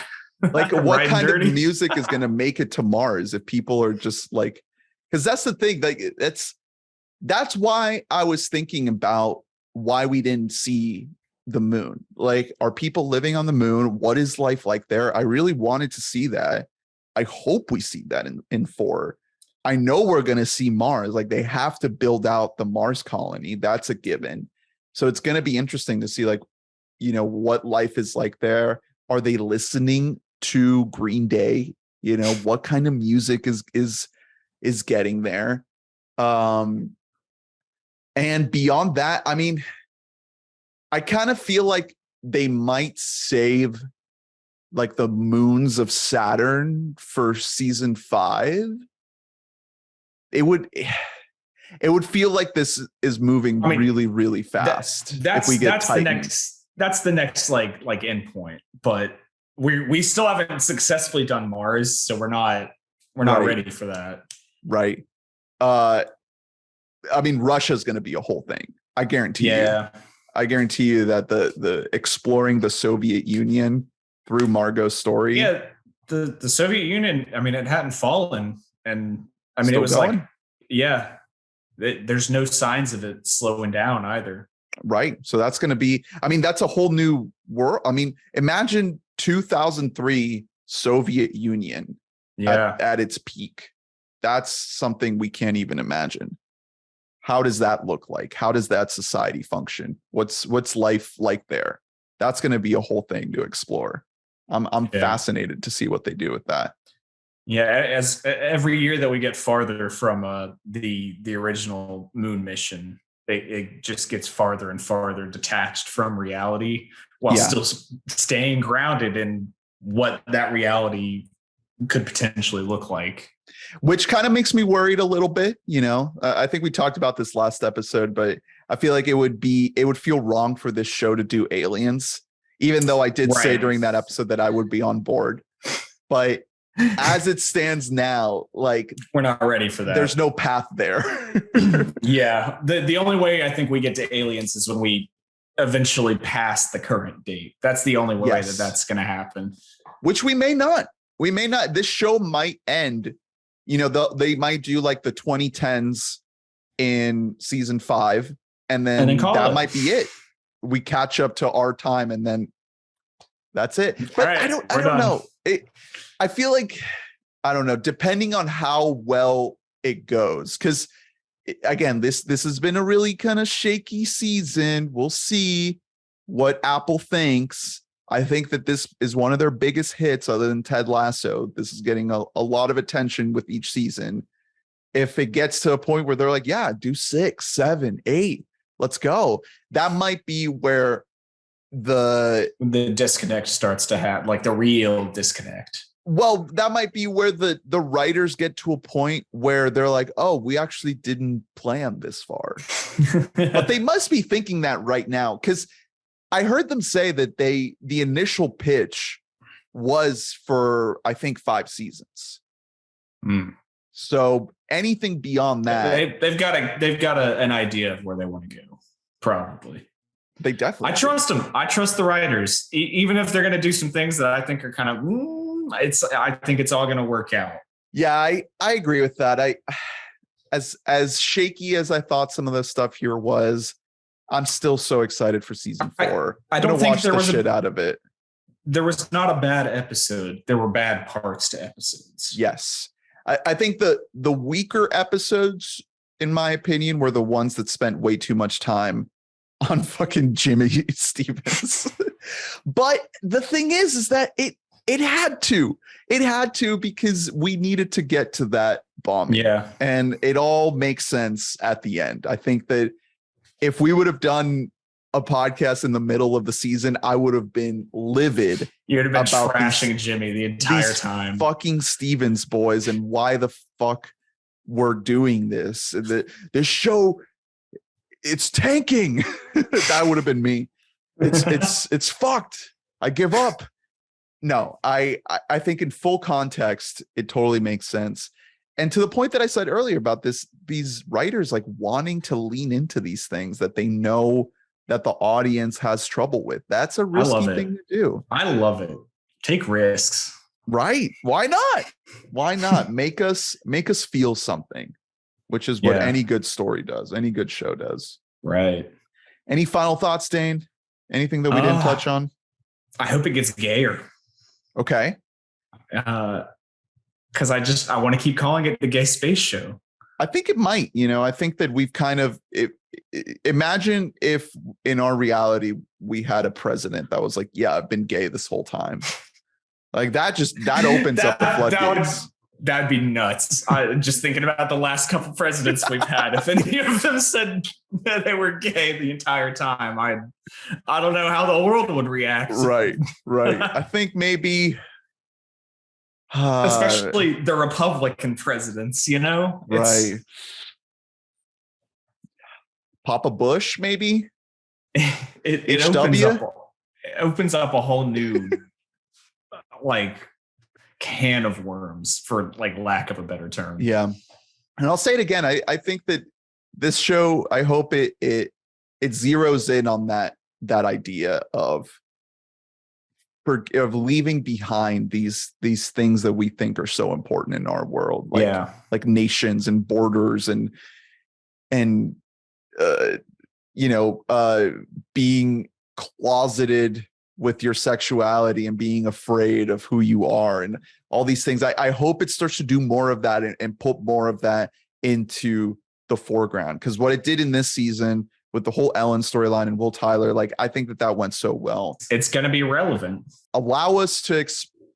Like, what kind of music is going to make it to Mars if people are just like, because that's the thing. Like, that's why I was thinking about why we didn't see the moon. Like, are people living on the moon? What is life like there? I really wanted to see that. I hope we see that in 4. I know we're going to see Mars. Like, they have to build out the Mars colony. That's a given. So it's going to be interesting to see, like, what life is like there. Are they listening to Green Day? What kind of music is getting there? And beyond that, I mean, I kind of feel like they might save like the moons of Saturn for season 5. It would feel like this is moving really, really fast. That's the next like end point. But we still haven't successfully done Mars, so we're not ready for that. Right. I mean, Russia's going to be a whole thing. I guarantee you. I guarantee you that the exploring the Soviet Union through Margo's story. Yeah, the Soviet Union. I mean, it hadn't fallen, and I mean, Still it was going? there's no signs of it slowing down either. Right. So that's going to be. I mean, that's a whole new world. I mean, imagine 2003 Soviet Union. At its peak. That's something we can't even imagine. How does that look like? How does that society function? What's life like there? That's going to be a whole thing to explore. I'm fascinated to see what they do with that. Yeah, as every year that we get farther from the original moon mission, it just gets farther and farther detached from reality while still staying grounded in what that reality could potentially look like. Which kind of makes me worried a little bit, I think we talked about this last episode, but I feel like it would feel wrong for this show to do aliens, even though I did say during that episode that I would be on board. But as it stands now, like, we're not ready for that. There's no path there. Yeah. The only way I think we get to aliens is when we eventually pass the current date. That's the only way that's going to happen. Which we may not. We may not. This show might end. They might do like the 2010s in season 5, and then that might be it. We catch up to our time, and then that's it. But I don't know. I feel like, I don't know, depending on how well it goes, because again, this has been a really kind of shaky season. We'll see what Apple thinks. I think that this is one of their biggest hits other than Ted Lasso. This is getting a lot of attention with each season. If it gets to a point where they're like, yeah, do 6, 7, 8, let's go. That might be where the disconnect starts to happen, like the real disconnect. Well, that might be where the writers get to a point where they're like, oh, we actually didn't plan this far. But they must be thinking that right now, because I heard them say that the initial pitch was for, I think, 5 seasons. So anything beyond that, they've got an idea of where they want to go. Probably. They definitely. I trust them. I trust the writers, even if they're going to do some things that I think are kind of. I think it's all going to work out. Yeah, I agree with that. As shaky as I thought some of the stuff here was, I'm still so excited for season 4. I don't think watch the shit out of it. There was not a bad episode. There were bad parts to episodes. Yes. I think the weaker episodes, in my opinion, were the ones that spent way too much time on fucking Jimmy Stevens. But the thing is that it had to because we needed to get to that bombing. Yeah. And it all makes sense at the end. I think that if we would have done a podcast in the middle of the season, I would have been livid. You would have been trashing Jimmy the entire time. Fucking Stevens boys, and why the fuck we're doing this. This show, it's tanking. That would have been me. It's fucked. I give up. No, I think in full context, it totally makes sense. And to the point that I said earlier about these writers like wanting to lean into these things that they know that the audience has trouble with. That's a risky thing to do. I love it. Take risks. Right. Why not? Why not? Make us feel something, which is what any good story does, any good show does. Right. Any final thoughts, Dane? Anything that we didn't touch on? I hope it gets gayer. Okay. Because I want to keep calling it the gay space show. I think it might, I think that we've kind of imagine if in our reality we had a president that was like, yeah, I've been gay this whole time. Like that opens up the floodgates. That'd be nuts. Just thinking about the last couple presidents we've had. If any of them said that they were gay the entire time, I don't know how the world would react. Right. I think maybe especially the Republican presidents, right. Papa Bush, maybe. It opens up a whole new like can of worms, for like lack of a better term. Yeah. And I'll say it again. I think that this show, I hope it zeroes in on that idea of leaving behind these things that we think are so important in our world, like nations and borders and being closeted with your sexuality and being afraid of who you are and all these things. I hope it starts to do more of that and put more of that into the foreground, because what it did in this season with the whole Ellen storyline and Will Tyler, like I think that went so well. It's going to be relevant. Allow us to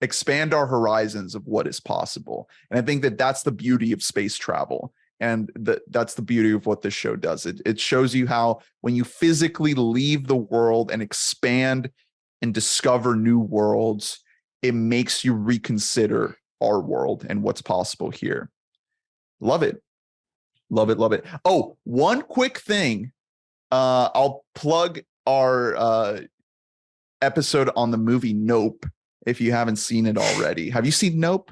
expand our horizons of what is possible. And I think that that's the beauty of space travel. And that's the beauty of what this show does. It shows you how when you physically leave the world and expand and discover new worlds, it makes you reconsider our world and what's possible here. Love it. Love it. Love it. Oh, one quick thing. I'll plug our episode on the movie Nope if you haven't seen it already. Have you seen Nope?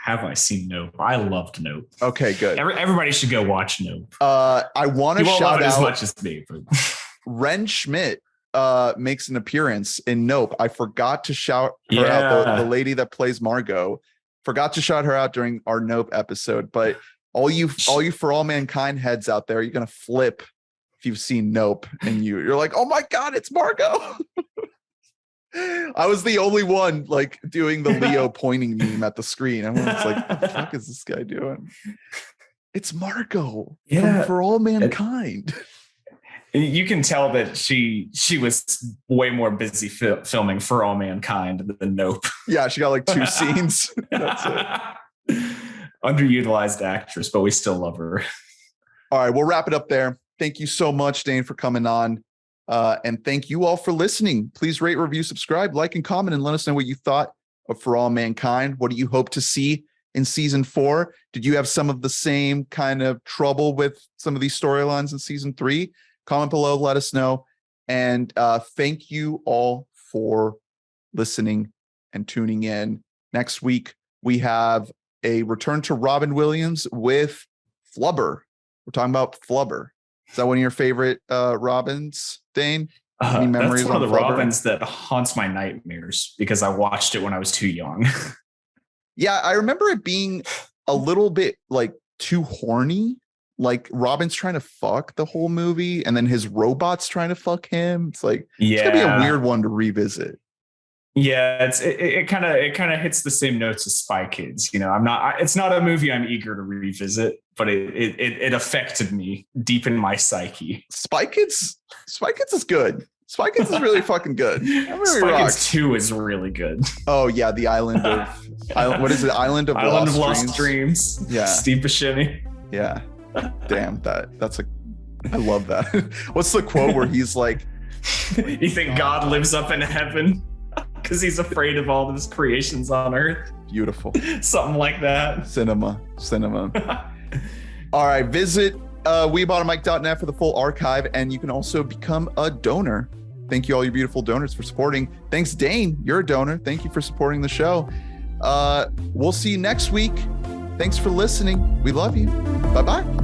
Have I seen Nope? I loved Nope. Okay, good. Everybody should go watch Nope. I want to shout out as much as me. But Wrenn Schmidt makes an appearance in Nope. I forgot to shout her out, the lady that plays Margo. Forgot to shout her out during our Nope episode. But all you For All Mankind heads out there, you're gonna flip if you've seen Nope and you're like, oh my god, it's Margo. I was the only one like doing the Leo pointing meme at the screen. Everyone's like, what the fuck is this guy doing? It's Margo from For All Mankind. You can tell that she was way more busy filming For All Mankind than Nope. Yeah, she got like 2 scenes. That's it. Underutilized actress, but we still love her. All right, we'll wrap it up there. Thank you so much, Dane, for coming on. And thank you all for listening. Please rate, review, subscribe, like, and comment, and let us know what you thought of For All Mankind. What do you hope to see in season 4? Did you have some of the same kind of trouble with some of these storylines in season 3? Comment below, let us know. And thank you all for listening and tuning in. Next week, we have a return to Robin Williams with Flubber. We're talking about Flubber. Is that one of your favorite Robins, Dane? Any memories? That's one of the Flubber? Robins that haunts my nightmares because I watched it when I was too young. Yeah, I remember it being a little bit like too horny. Like Robin's trying to fuck the whole movie, and then his robot's trying to fuck him. It's like it's gonna be a weird one to revisit. Yeah, it kind of hits the same notes as Spy Kids. It's not a movie I'm eager to revisit, but it affected me deep in my psyche. Spy Kids is good. Spy Kids is really fucking good. Spy Kids 2 is really good. Oh yeah, the Island of what is it? Island of Lost Dreams. Yeah, Steve Buscemi. Yeah, damn that's I love that. What's the quote where he's like, "You think God lives up in heaven because he's afraid of all his creations on Earth?" Beautiful. Something like that. Cinema. All right, visit WeBoughtAMic.net for the full archive, and you can also become a donor. Thank you, all you beautiful donors, for supporting. Thanks, Dane. You're a donor. Thank you for supporting the show. We'll see you next week. Thanks for listening. We love you. Bye-bye.